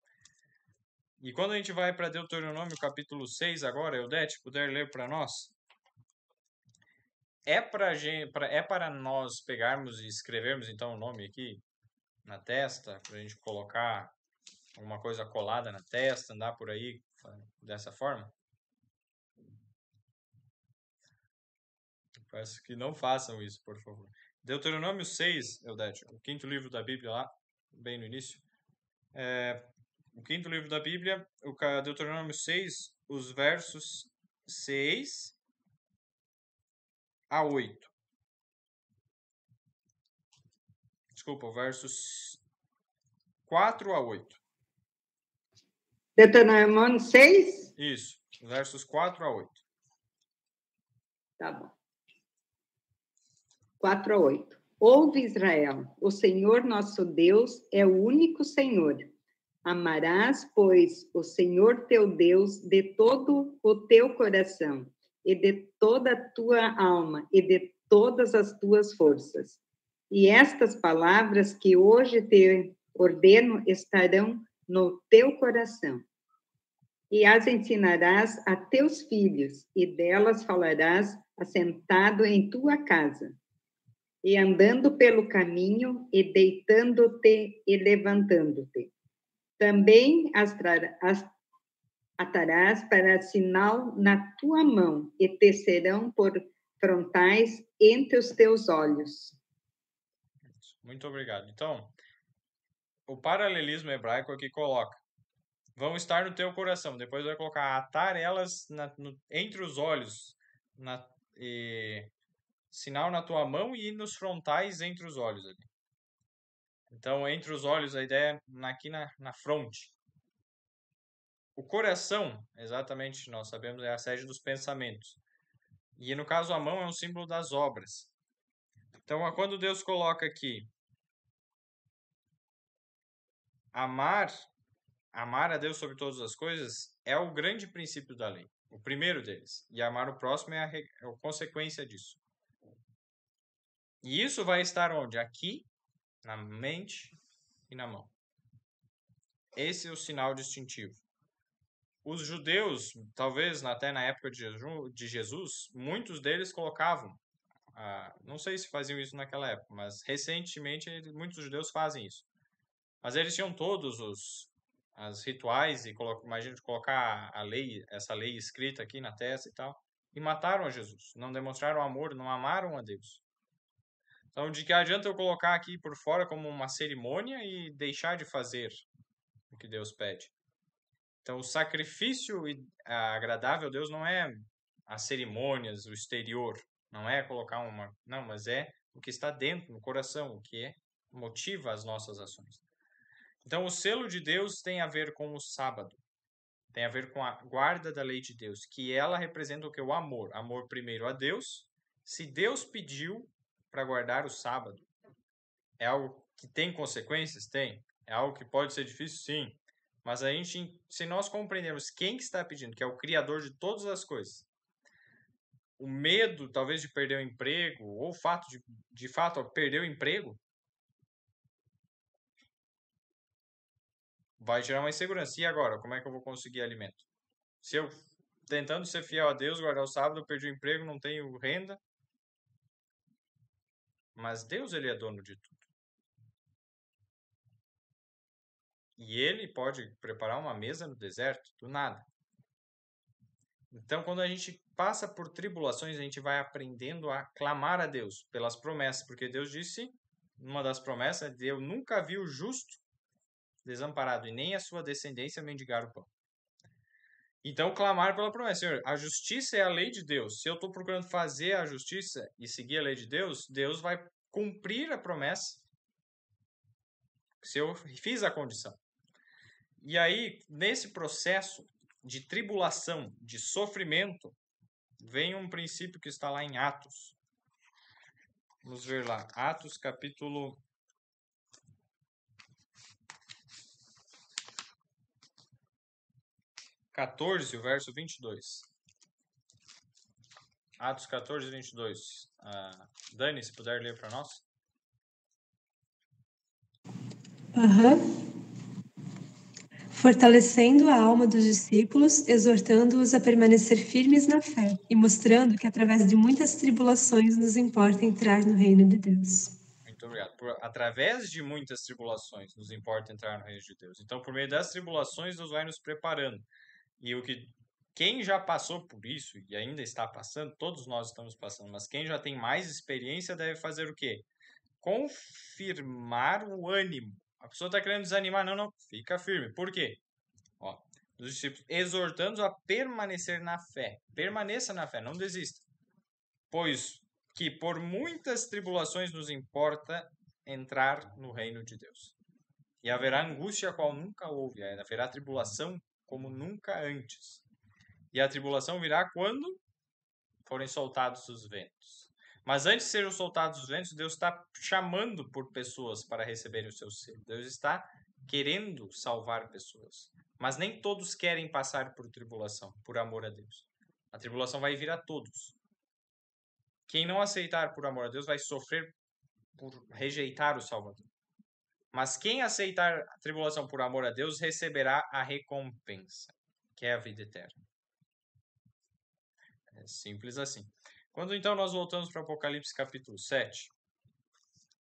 E quando a gente vai para Deuteronômio capítulo 6 agora, Eudete, puder ler para nós, é para nós pegarmos e escrevermos então o nome aqui na testa, para a gente colocar alguma coisa colada na testa, andar por aí dessa forma? Peço que não façam isso, por favor. Deuteronômio 6, Eudete, o quinto livro da Bíblia lá, bem no início. O quinto livro da Bíblia, o Deuteronômio 6, os versos 6 a 8. Desculpa, versos 4 a 8. Deuteronômio 6? Isso, versos 4 a 8. Tá bom. 4 a 8. Ouve, Israel, o Senhor nosso Deus é o único Senhor. Amarás, pois, o Senhor teu Deus de todo o teu coração, e de toda a tua alma, e de todas as tuas forças. E estas palavras que hoje te ordeno estarão no teu coração. E as ensinarás a teus filhos, e delas falarás assentado em tua casa, e andando pelo caminho, e deitando-te e levantando-te. Também as atarás para sinal na tua mão, e te serão por frontais entre os teus olhos. Muito obrigado. Então, o paralelismo hebraico aqui coloca: vão estar no teu coração. Depois vai colocar atar elas entre os olhos, sinal na tua mão e nos frontais entre os olhos ali. Então, entre os olhos, a ideia é aqui na fronte. O coração, exatamente, nós sabemos, é a sede dos pensamentos. E, no caso, a mão é um símbolo das obras. Então, quando Deus coloca aqui amar a Deus sobre todas as coisas, é o grande princípio da lei. O primeiro deles. E amar o próximo é a consequência disso. E isso vai estar onde? Aqui, na mente e na mão. Esse é o sinal distintivo. Os judeus, talvez até na época de Jesus, muitos deles colocavam, não sei se faziam isso naquela época, mas recentemente muitos judeus fazem isso. Mas eles tinham todos os rituais, e imagina colocar essa lei escrita aqui na testa e tal, e mataram a Jesus. Não demonstraram amor, não amaram a Deus. Então, de que adianta eu colocar aqui por fora como uma cerimônia e deixar de fazer o que Deus pede? Então, o sacrifício agradável a Deus não é as cerimônias, o exterior. Não é colocar não, mas é o que está dentro, no coração, o que motiva as nossas ações. Então, o selo de Deus tem a ver com o sábado. Tem a ver com a guarda da lei de Deus, que ela representa o que? O amor. Amor primeiro a Deus. Se Deus pediu para guardar o sábado, é algo que tem consequências? Tem. É algo que pode ser difícil? Sim. Mas se nós compreendermos quem que está pedindo, que é o Criador de todas as coisas, o medo, talvez, de perder o emprego, ou o fato de fato, perder o emprego, vai gerar uma insegurança. E agora? Como é que eu vou conseguir alimento? Se eu, tentando ser fiel a Deus, guardar o sábado, eu perdi o emprego, não tenho renda. Mas Deus, Ele é dono de tudo. E Ele pode preparar uma mesa no deserto, do nada. Então, quando a gente passa por tribulações, a gente vai aprendendo a clamar a Deus pelas promessas. Porque Deus disse, numa das promessas, eu nunca vi o justo desamparado, e nem a sua descendência mendigar o pão. Então, clamar pela promessa. Senhor, a justiça é a lei de Deus. Se eu estou procurando fazer a justiça e seguir a lei de Deus, Deus vai cumprir a promessa se eu fiz a condição. E aí, nesse processo de tribulação, de sofrimento, vem um princípio que está lá em Atos. Vamos ver lá. Atos, capítulo 14, o verso 22. Atos 14, 22. Dani, se puder ler para nós. Fortalecendo a alma dos discípulos, exortando-os a permanecer firmes na fé e mostrando que através de muitas tribulações nos importa entrar no reino de Deus. Muito obrigado. Através de muitas tribulações nos importa entrar no reino de Deus. Então, por meio das tribulações, Deus vai nos preparando. E quem já passou por isso e ainda está passando, todos nós estamos passando, mas quem já tem mais experiência deve fazer o quê? Confirmar o ânimo. A pessoa está querendo desanimar, não, fica firme. Por quê? Ó, os discípulos exortando a permanecer na fé. Permaneça na fé, não desista. Pois que por muitas tribulações nos importa entrar no reino de Deus. E haverá angústia qual nunca houve, haverá tribulação como nunca antes. E a tribulação virá quando forem soltados os ventos. Mas antes de serem soltados os ventos, Deus está chamando por pessoas para receberem o seu selo. Deus está querendo salvar pessoas. Mas nem todos querem passar por tribulação, por amor a Deus. A tribulação vai vir a todos. Quem não aceitar por amor a Deus vai sofrer por rejeitar o Salvador. Mas quem aceitar a tribulação por amor a Deus receberá a recompensa, que é a vida eterna. É simples assim. Quando então nós voltamos para Apocalipse capítulo 7,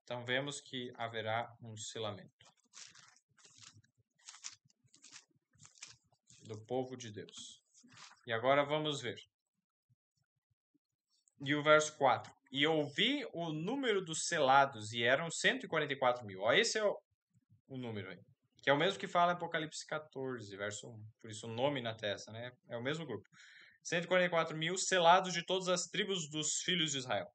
então vemos que haverá um selamento do povo de Deus. E agora vamos ver. E o verso 4. E ouvi o número dos selados, e eram 144 mil. Ó, esse é o número aí. Que é o mesmo que fala em Apocalipse 14, verso 1. Por isso o nome na testa, né? É o mesmo grupo. 144 mil selados de todas as tribos dos filhos de Israel.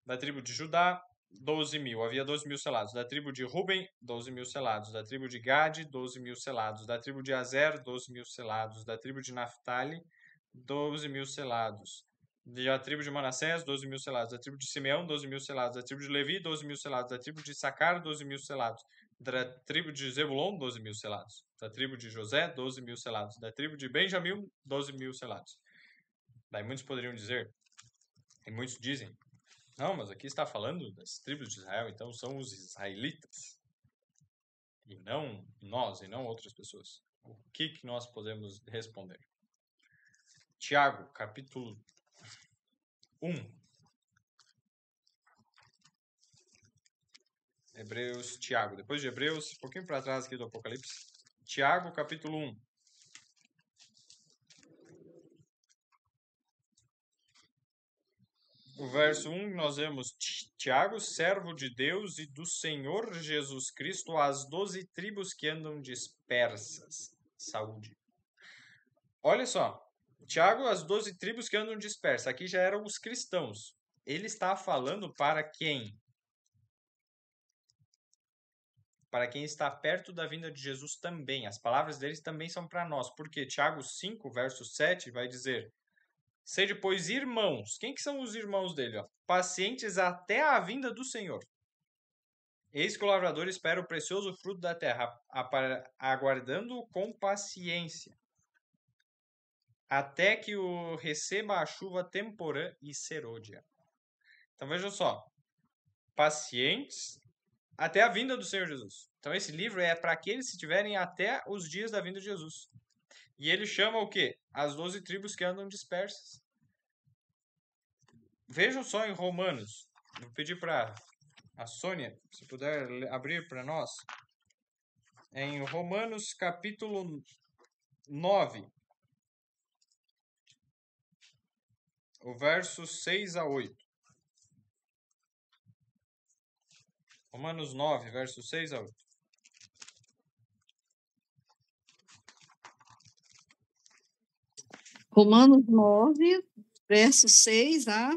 Da tribo de Judá, 12 mil. Havia 12 mil selados. Da tribo de Ruben, 12 mil selados. Da tribo de Gade, 12 mil selados. Da tribo de Azer, 12 mil selados. Da tribo de Naftali, 12 mil selados. Da tribo de Manassés, 12 mil selados. Da tribo de Simeão, 12 mil selados. Da tribo de Levi, 12 mil selados. Da tribo de Issacar, 12 mil selados. Da tribo de Zebulon, 12 mil selados. Da tribo de José, 12 mil selados. Da tribo de Benjamim, 12 mil selados. Daí muitos poderiam dizer, e muitos dizem, não, mas aqui está falando das tribos de Israel, então são os israelitas. E não nós, e não outras pessoas. O que nós podemos responder? Tiago, capítulo 1. Hebreus, Tiago. Depois de Hebreus, um pouquinho para trás aqui do Apocalipse. Tiago, capítulo 1. O verso 1, nós vemos Tiago, servo de Deus e do Senhor Jesus Cristo, às 12 tribos que andam dispersas. Saúde. Olha só, Tiago, as 12 tribos que andam dispersas. Aqui já eram os cristãos. Ele está falando para quem? Para quem está perto da vinda de Jesus também. As palavras deles também são para nós. Porque Tiago 5, verso 7, vai dizer... Sede, pois, irmãos. Quem que são os irmãos dele? Ó? Pacientes até a vinda do Senhor. Eis que o lavrador espera o precioso fruto da terra, aguardando-o com paciência, até que o receba a chuva temporã e serôdia. Então, vejam só. Pacientes até a vinda do Senhor Jesus. Então, esse livro é para aqueles que estiverem até os dias da vinda de Jesus. E ele chama o quê? As 12 tribos que andam dispersas. Vejam só em Romanos. Vou pedir para a Sônia, se puder abrir para nós. Em Romanos capítulo 9. O verso 6 a 8. Romanos 9, verso 6 a 8. Romanos 9, verso 6 a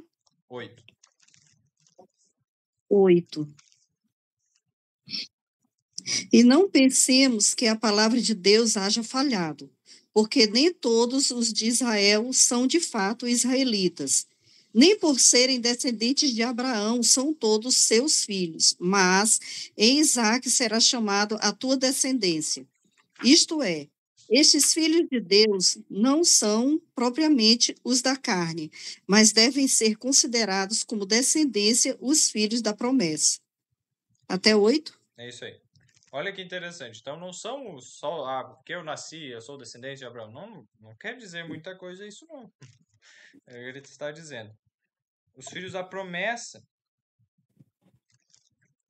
8. E não pensemos que a palavra de Deus haja falhado, porque nem todos os de Israel são de fato israelitas. Nem por serem descendentes de Abraão são todos seus filhos, mas em Isaque será chamado a tua descendência. Isto é, estes filhos de Deus não são propriamente os da carne, mas devem ser considerados como descendência os filhos da promessa. Até 8? É isso aí. Olha que interessante. Então, não são só porque eu nasci, eu sou descendente de Abraão. Não quer dizer muita coisa isso, não. É o que ele está dizendo. Os filhos da promessa.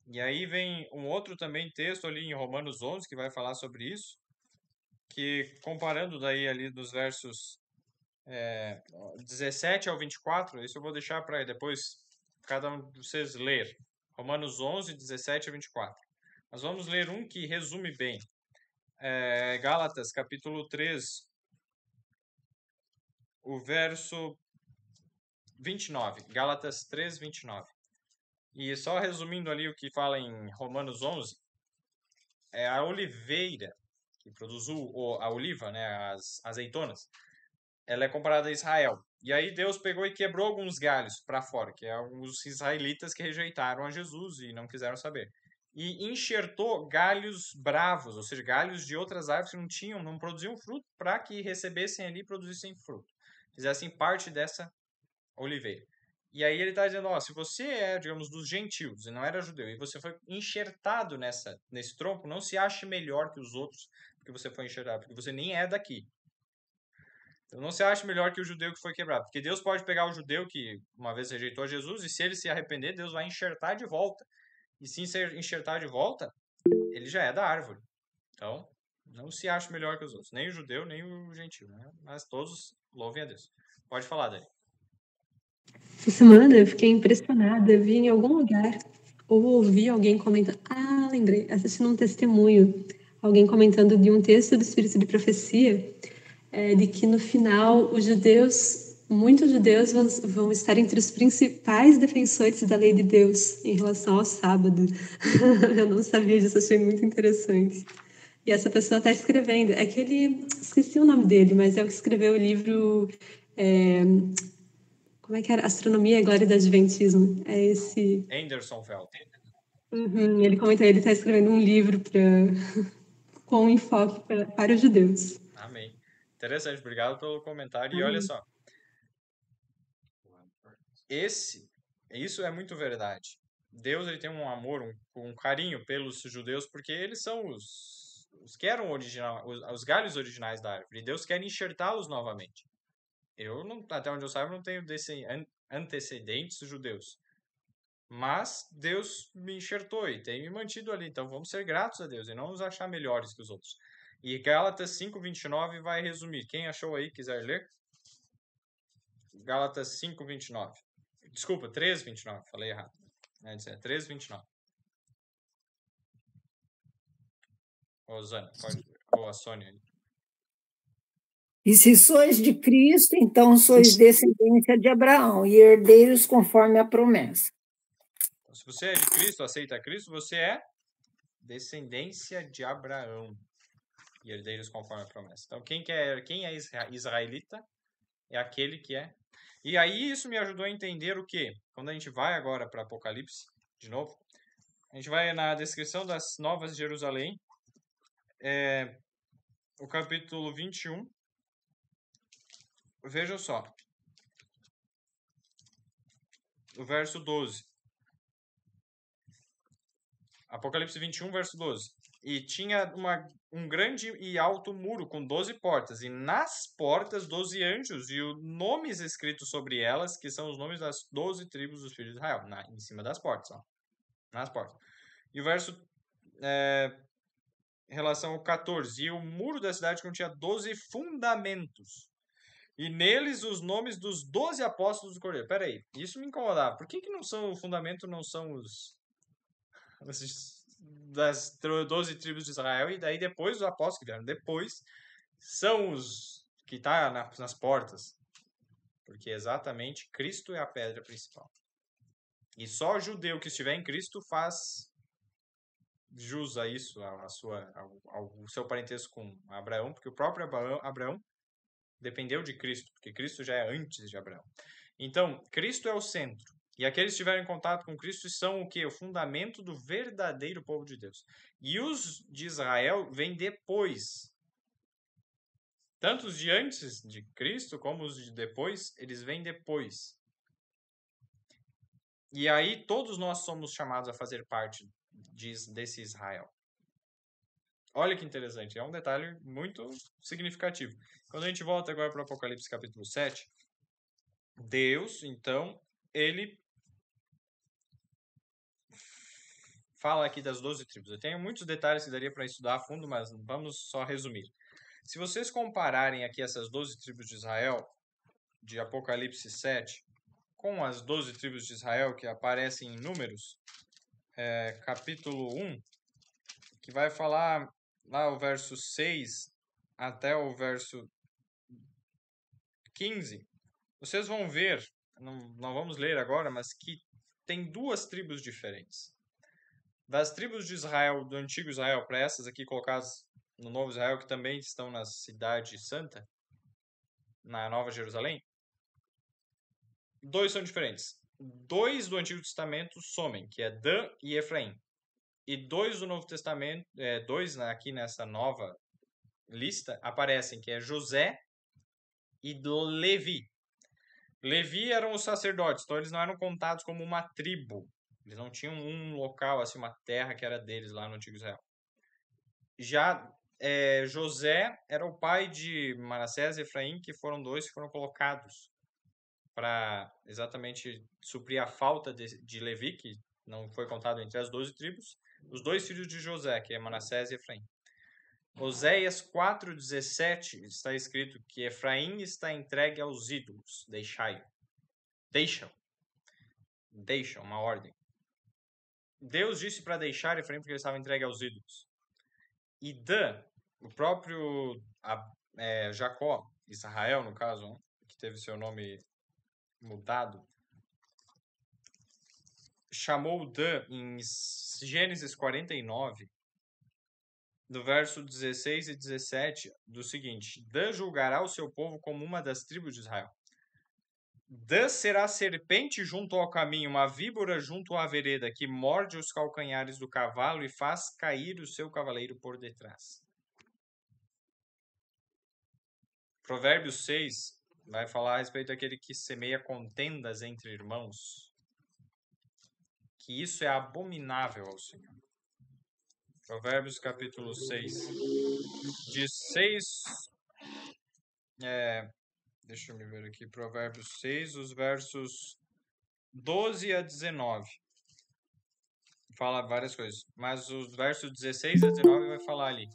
E aí vem um outro também texto ali em Romanos 11 que vai falar sobre isso. Que comparando daí ali dos versos 17 ao 24, isso eu vou deixar para depois cada um de vocês ler. Romanos 11, 17 a 24. Mas vamos ler um que resume bem. Gálatas, capítulo 3, o verso 29. Gálatas 3, 29. E só resumindo ali o que fala em Romanos 11, é a oliveira, que produz a oliva, né, as azeitonas, ela é comparada a Israel. E aí Deus pegou e quebrou alguns galhos para fora, que é os israelitas que rejeitaram a Jesus e não quiseram saber. E enxertou galhos bravos, ou seja, galhos de outras árvores que não produziam fruto, para que recebessem ali e produzissem fruto. Fizessem parte dessa oliveira. E aí ele está dizendo, se você é, digamos, dos gentios e não era judeu, e você foi enxertado nesse tronco, não se ache melhor que os outros, porque você foi enxertado, porque você nem é daqui. Então não se ache melhor que o judeu que foi quebrado, porque Deus pode pegar o judeu que uma vez rejeitou Jesus, e se ele se arrepender, Deus vai enxertar de volta. E se enxertar de volta, ele já é da árvore. Então, não se ache melhor que os outros, nem o judeu, nem o gentio, né? Mas todos louvem a Deus. Pode falar, Dani. Essa semana eu fiquei impressionada, eu vi em algum lugar, ou ouvi alguém comentando, lembrei, assistindo um testemunho, alguém comentando de um texto do Espírito de Profecia, de que no final muitos judeus vão estar entre os principais defensores da lei de Deus em relação ao sábado. Eu não sabia disso, achei muito interessante. E essa pessoa está escrevendo, esqueci o nome dele, mas é o que escreveu o livro... como é que era? Astronomia e Glória do Adventismo. É esse... Anderson Feld. Ele comentou, ele está escrevendo um livro com enfoque para os judeus. Amém. Interessante, obrigado pelo comentário. E olha só, isso é muito verdade. Deus ele tem um amor, um carinho pelos judeus, porque eles são os que eram os galhos originais da árvore. E Deus quer enxertá-los novamente. Até onde eu saiba, não tenho antecedentes judeus. Mas Deus me enxertou e tem me mantido ali. Então vamos ser gratos a Deus e não nos achar melhores que os outros. E Gálatas 5:29 vai resumir. Quem achou aí, quiser ler? Gálatas 5:29. Desculpa, 3:29. Falei errado. É 3:29. Ô, Zana, pode... Ou a Sônia aí. E se sois de Cristo, então sois descendência de Abraão e herdeiros conforme a promessa. Então, se você é de Cristo, aceita Cristo, você é descendência de Abraão e herdeiros conforme a promessa. Então, quem é israelita é aquele que é. E aí isso me ajudou a entender o quê? Quando a gente vai agora para Apocalipse, de novo, a gente vai na descrição das Novas de Jerusalém, o capítulo 21. Vejam só. O verso 12. Apocalipse 21, verso 12. E tinha um grande e alto muro com 12 portas, e nas portas 12 anjos, e os nomes escritos sobre elas, que são os nomes das 12 tribos dos filhos de Israel, em cima das portas, nas portas. E o verso, em relação ao 14, e o muro da cidade continha 12 fundamentos, e neles os nomes dos 12 apóstolos do Cordeiro. Peraí, isso me incomodava. Por que não são o fundamento, não são das 12 tribos de Israel, e daí depois os apóstolos que vieram depois são os que estão nas portas? Porque exatamente Cristo é a pedra principal. E só o judeu que estiver em Cristo faz jus a isso, ao seu parentesco com Abraão, porque o próprio Abraão dependeu de Cristo, porque Cristo já é antes de Abraão. Então, Cristo é o centro. E aqueles que tiveram contato com Cristo são o quê? O fundamento do verdadeiro povo de Deus. E os de Israel vêm depois. Tanto os de antes de Cristo como os de depois, eles vêm depois. E aí todos nós somos chamados a fazer parte desse Israel. Olha que interessante, é um detalhe muito significativo. Quando a gente volta agora para o Apocalipse capítulo 7, Deus, então, ele fala aqui das 12 tribos. Eu tenho muitos detalhes que daria para estudar a fundo, mas vamos só resumir. Se vocês compararem aqui essas 12 tribos de Israel, de Apocalipse 7, com as 12 tribos de Israel que aparecem em Números, capítulo 1, que vai falar lá o verso 6 até o verso 15, vocês vão ver, não vamos ler agora, mas que tem duas tribos diferentes. Das tribos de Israel, do antigo Israel, para essas aqui colocadas no novo Israel, que também estão na cidade santa, na Nova Jerusalém, dois são diferentes. 2 do Antigo Testamento somem, que é Dan e Efraim. E 2 do Novo Testamento, 2 aqui nessa nova lista, aparecem, que é José e Levi. Levi eram os sacerdotes, então eles não eram contados como uma tribo. Eles não tinham um local, assim, uma terra que era deles lá no Antigo Israel. Já José era o pai de Manassés e Efraim, que foram 2 que foram colocados para exatamente suprir a falta de Levi, que não foi contado entre as 12 tribos, os 2 filhos de José, que é Manassés e Efraim. Oséias 4,17 está escrito que Efraim está entregue aos ídolos, deixam, uma ordem. Deus disse para deixar Efraim porque ele estava entregue aos ídolos. E Dan, o próprio Jacó, Israel no caso, que teve seu nome mudado, chamou Dan em Gênesis 49, do verso 16 e 17, do seguinte: Dan julgará o seu povo como uma das tribos de Israel. Dan será serpente junto ao caminho, uma víbora junto à vereda, que morde os calcanhares do cavalo e faz cair o seu cavaleiro por detrás. Provérbios 6 vai falar a respeito daquele que semeia contendas entre irmãos, que isso é abominável ao Senhor. Provérbios capítulo 6, de 6... deixa eu me ver aqui, Provérbios 6, os versos 12 a 19. Fala várias coisas, mas os versos 16 a 19 vai falar ali.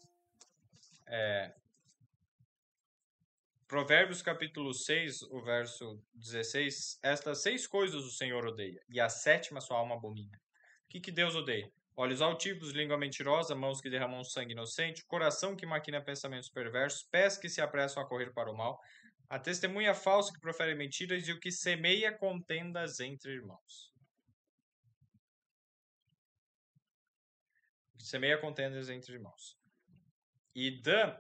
Provérbios capítulo 6, o verso 16, estas 6 coisas o Senhor odeia, e a 7ª sua alma abomina. O que Deus odeia? Olhos altivos, língua mentirosa, mãos que derramam sangue inocente, coração que maquina pensamentos perversos, pés que se apressam a correr para o mal, a testemunha falsa que profere mentiras e o que semeia contendas entre irmãos. O que semeia contendas entre irmãos. E Dan,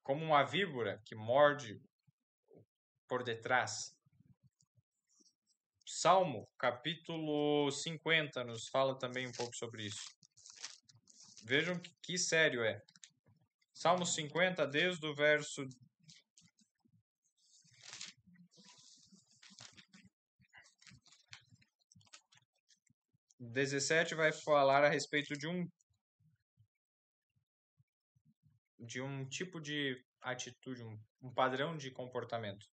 como uma víbora que morde por detrás. Salmo, capítulo 50, nos fala também um pouco sobre isso. Vejam que sério é. Salmo 50, desde o verso 17, vai falar a respeito de um tipo de atitude, um padrão de comportamento.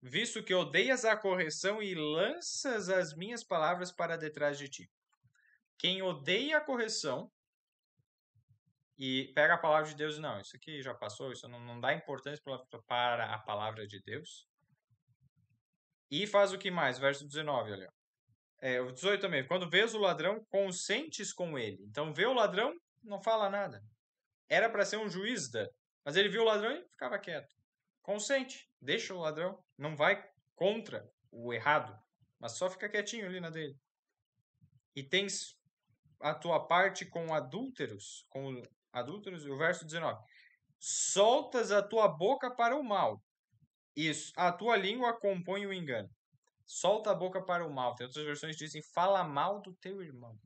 Visto que odeias a correção e lanças as minhas palavras para detrás de ti. Quem odeia a correção e pega a palavra de Deus, não, isso aqui já passou, isso não dá importância para a palavra de Deus. E faz o que mais? Verso 19, olha. O 18 também. Quando vês o ladrão, consentes com ele. Então, vê o ladrão, não fala nada. Era para ser um juiz, mas ele viu o ladrão e ficava quieto. Consente, deixa o ladrão, não vai contra o errado, mas só fica quietinho ali na dele. E tens a tua parte com adúlteros, e o verso 19, soltas a tua boca para o mal, e a tua língua compõe o engano. Solta a boca para o mal. Tem outras versões que dizem, fala mal do teu irmão.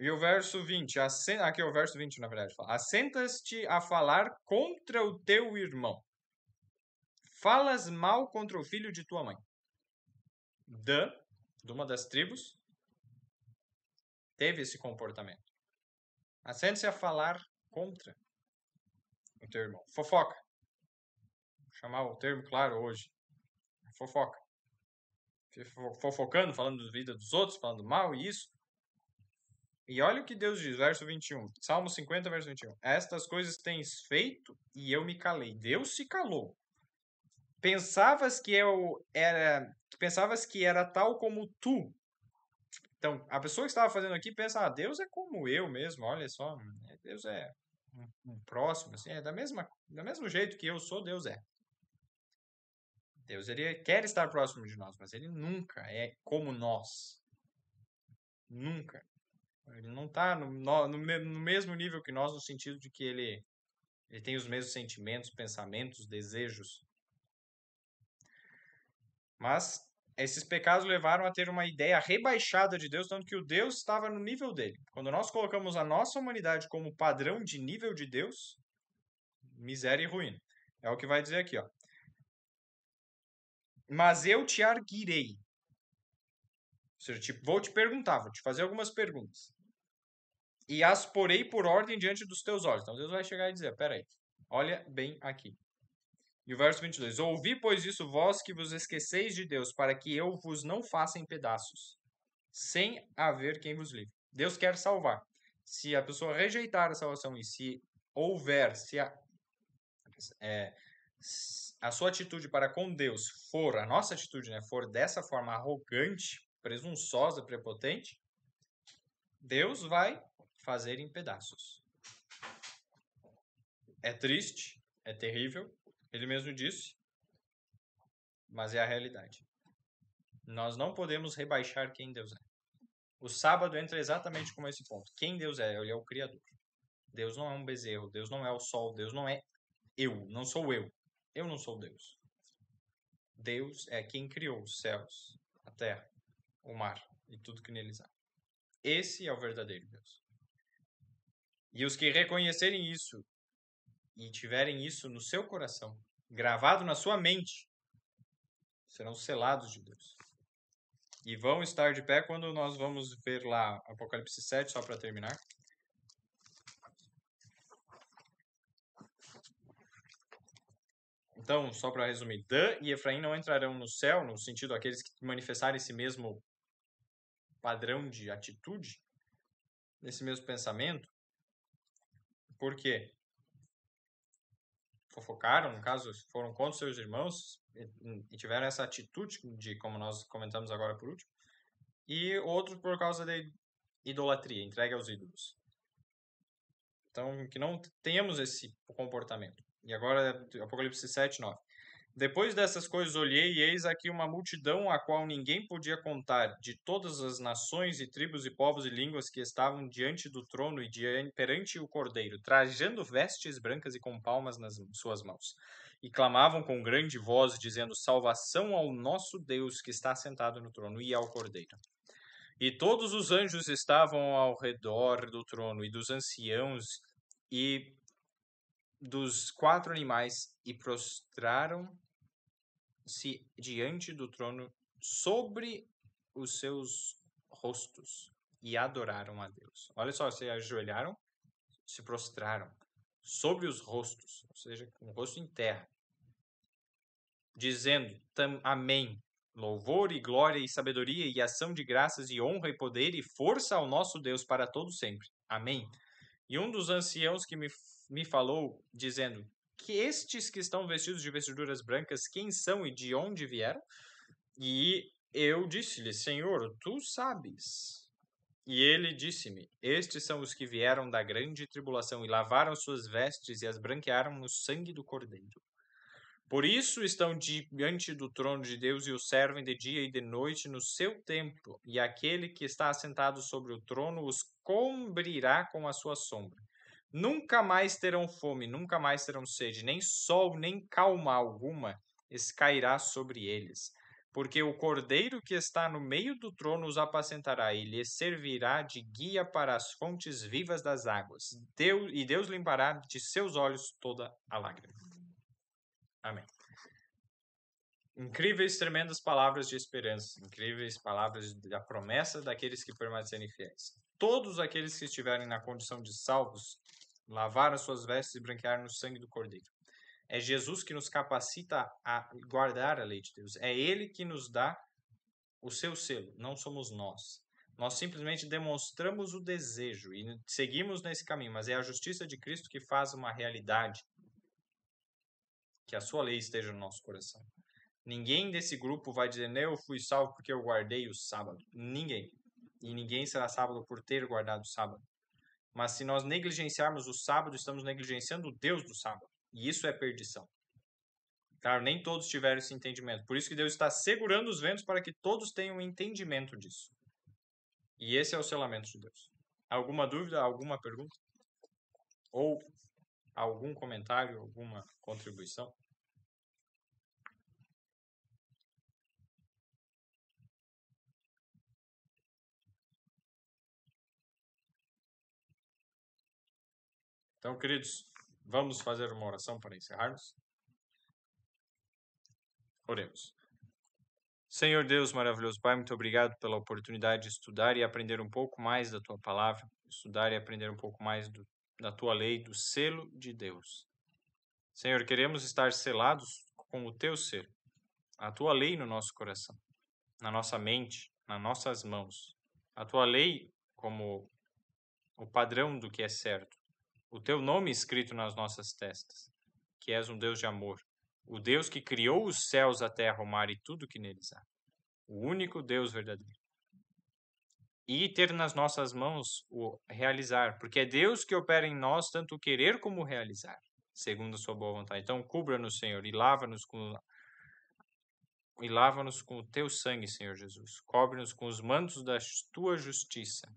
E o verso 20, aqui é o verso 20, na verdade, fala, assentas-te a falar contra o teu irmão. Falas mal contra o filho de tua mãe. De uma das tribos, teve esse comportamento. Assente-se a falar contra o teu irmão. Fofoca. Vou chamar o termo claro hoje. Fofoca. Fofocando, falando da vida dos outros, falando mal e isso. E olha o que Deus diz, verso 21. Salmo 50, verso 21. Estas coisas tens feito e eu me calei. Deus se calou. Pensavas que era tal como tu. Então, a pessoa que estava fazendo aqui pensa, Deus é como eu mesmo, olha só. Deus é um próximo, assim, do mesmo jeito que eu sou, Deus é. Deus, ele quer estar próximo de nós, mas ele nunca é como nós. Nunca. Ele não está no mesmo nível que nós, no sentido de que ele tem os mesmos sentimentos, pensamentos, desejos. Mas esses pecados levaram a ter uma ideia rebaixada de Deus, tanto que o Deus estava no nível dele. Quando nós colocamos a nossa humanidade como padrão de nível de Deus, miséria e ruína. É o que vai dizer aqui, ó. Mas eu te arguirei. Ou seja, vou te perguntar, vou te fazer algumas perguntas. E as porei por ordem diante dos teus olhos. Então Deus vai chegar e dizer, peraí, olha bem aqui. E o verso 22, ouvi, pois isso, vós que vos esqueceis de Deus, para que eu vos não faça em pedaços, sem haver quem vos livre. Deus quer salvar. Se a pessoa rejeitar a salvação e se houver, a sua atitude para com Deus for, a nossa atitude, né, for dessa forma arrogante, presunçosa, prepotente, Deus vai fazer em pedaços. É triste, é terrível, ele mesmo disse, mas é a realidade. Nós não podemos rebaixar quem Deus é. O sábado entra exatamente como esse ponto. Quem Deus é? Ele é o Criador. Deus não é um bezerro, Deus não é o sol, Deus não é eu, não sou eu. Eu não sou Deus. Deus é quem criou os céus, a terra, o mar e tudo que neles há. Esse é o verdadeiro Deus. E os que reconhecerem isso e tiverem isso no seu coração, gravado na sua mente, serão selados de Deus. E vão estar de pé quando nós vamos ver lá Apocalipse 7, só para terminar. Então, só para resumir, Dan e Efraim não entrarão no céu, no sentido aqueles que manifestarem esse mesmo padrão de atitude, esse mesmo pensamento. Por quê? Fofocaram, no caso, foram contra seus irmãos e tiveram essa atitude de, como nós comentamos agora por último, e outros por causa da idolatria, entregue aos ídolos. Então, que não tenhamos esse comportamento. E agora, Apocalipse 7, 9. Depois dessas coisas olhei, e eis aqui uma multidão a qual ninguém podia contar, de todas as nações e tribos e povos e línguas que estavam diante do trono e perante o Cordeiro, trajando vestes brancas e com palmas nas suas mãos. E clamavam com grande voz, dizendo, salvação ao nosso Deus que está sentado no trono e ao Cordeiro. E todos os anjos estavam ao redor do trono e dos anciãos e dos 4 animais e prostraram-se diante do trono sobre os seus rostos e adoraram a Deus. Olha só, se ajoelharam, se prostraram sobre os rostos, ou seja, com o rosto em terra, dizendo, amém, louvor e glória e sabedoria e ação de graças e honra e poder e força ao nosso Deus para todo sempre. Amém. E um dos anciãos que me falou, dizendo, que estes que estão vestidos de vestiduras brancas, quem são e de onde vieram? E eu disse-lhe, Senhor, tu sabes. E ele disse-me, estes são os que vieram da grande tribulação e lavaram suas vestes e as branquearam no sangue do Cordeiro. Por isso estão diante do trono de Deus e o servem de dia e de noite no seu templo, e aquele que está assentado sobre o trono os cobrirá com a sua sombra. Nunca mais terão fome, nunca mais terão sede, nem sol, nem calma alguma cairá sobre eles. Porque o Cordeiro que está no meio do trono os apacentará e lhes servirá de guia para as fontes vivas das águas. Deus limpará de seus olhos toda a lágrima. Amém. Incríveis, tremendas palavras de esperança, incríveis palavras da promessa daqueles que permanecerem fiéis. Todos aqueles que estiverem na condição de salvos, lavaram suas vestes e branquearam no sangue do Cordeiro. É Jesus que nos capacita a guardar a lei de Deus. É Ele que nos dá o seu selo, não somos nós. Nós simplesmente demonstramos o desejo e seguimos nesse caminho, mas é a justiça de Cristo que faz uma realidade. Que a sua lei esteja no nosso coração. Ninguém desse grupo vai dizer, eu fui salvo porque eu guardei o sábado. Ninguém. E ninguém será salvo por ter guardado o sábado. Mas se nós negligenciarmos o sábado, estamos negligenciando o Deus do sábado. E isso é perdição. Claro, nem todos tiveram esse entendimento. Por isso que Deus está segurando os ventos para que todos tenham entendimento disso. E esse é o selamento de Deus. Alguma dúvida, alguma pergunta? Ou algum comentário, alguma contribuição? Então, queridos, vamos fazer uma oração para encerrarmos? Oremos. Senhor Deus maravilhoso Pai, muito obrigado pela oportunidade de estudar e aprender um pouco mais da Tua palavra, estudar e aprender um pouco mais da Tua lei, do selo de Deus. Senhor, queremos estar selados com o Teu selo, a Tua lei no nosso coração, na nossa mente, nas nossas mãos. A Tua lei como o padrão do que é certo. O Teu nome escrito nas nossas testas, que és um Deus de amor. O Deus que criou os céus, a terra, o mar e tudo que neles há. O único Deus verdadeiro. E ter nas nossas mãos o realizar, porque é Deus que opera em nós tanto o querer como o realizar, segundo a sua boa vontade. Então, cubra-nos, Senhor, e lava-nos com o Teu sangue, Senhor Jesus. Cobre-nos com os mantos da Tua justiça,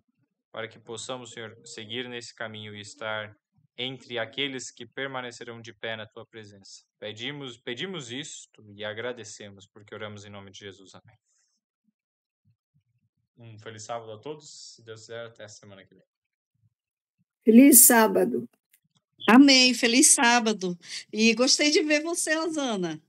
para que possamos, Senhor, seguir nesse caminho e estar entre aqueles que permanecerão de pé na Tua presença. Pedimos isto e agradecemos, porque oramos em nome de Jesus. Amém. Um feliz sábado a todos. Se Deus quiser, até a semana que vem. Feliz sábado. Amém. Feliz sábado. E gostei de ver você, Rosana.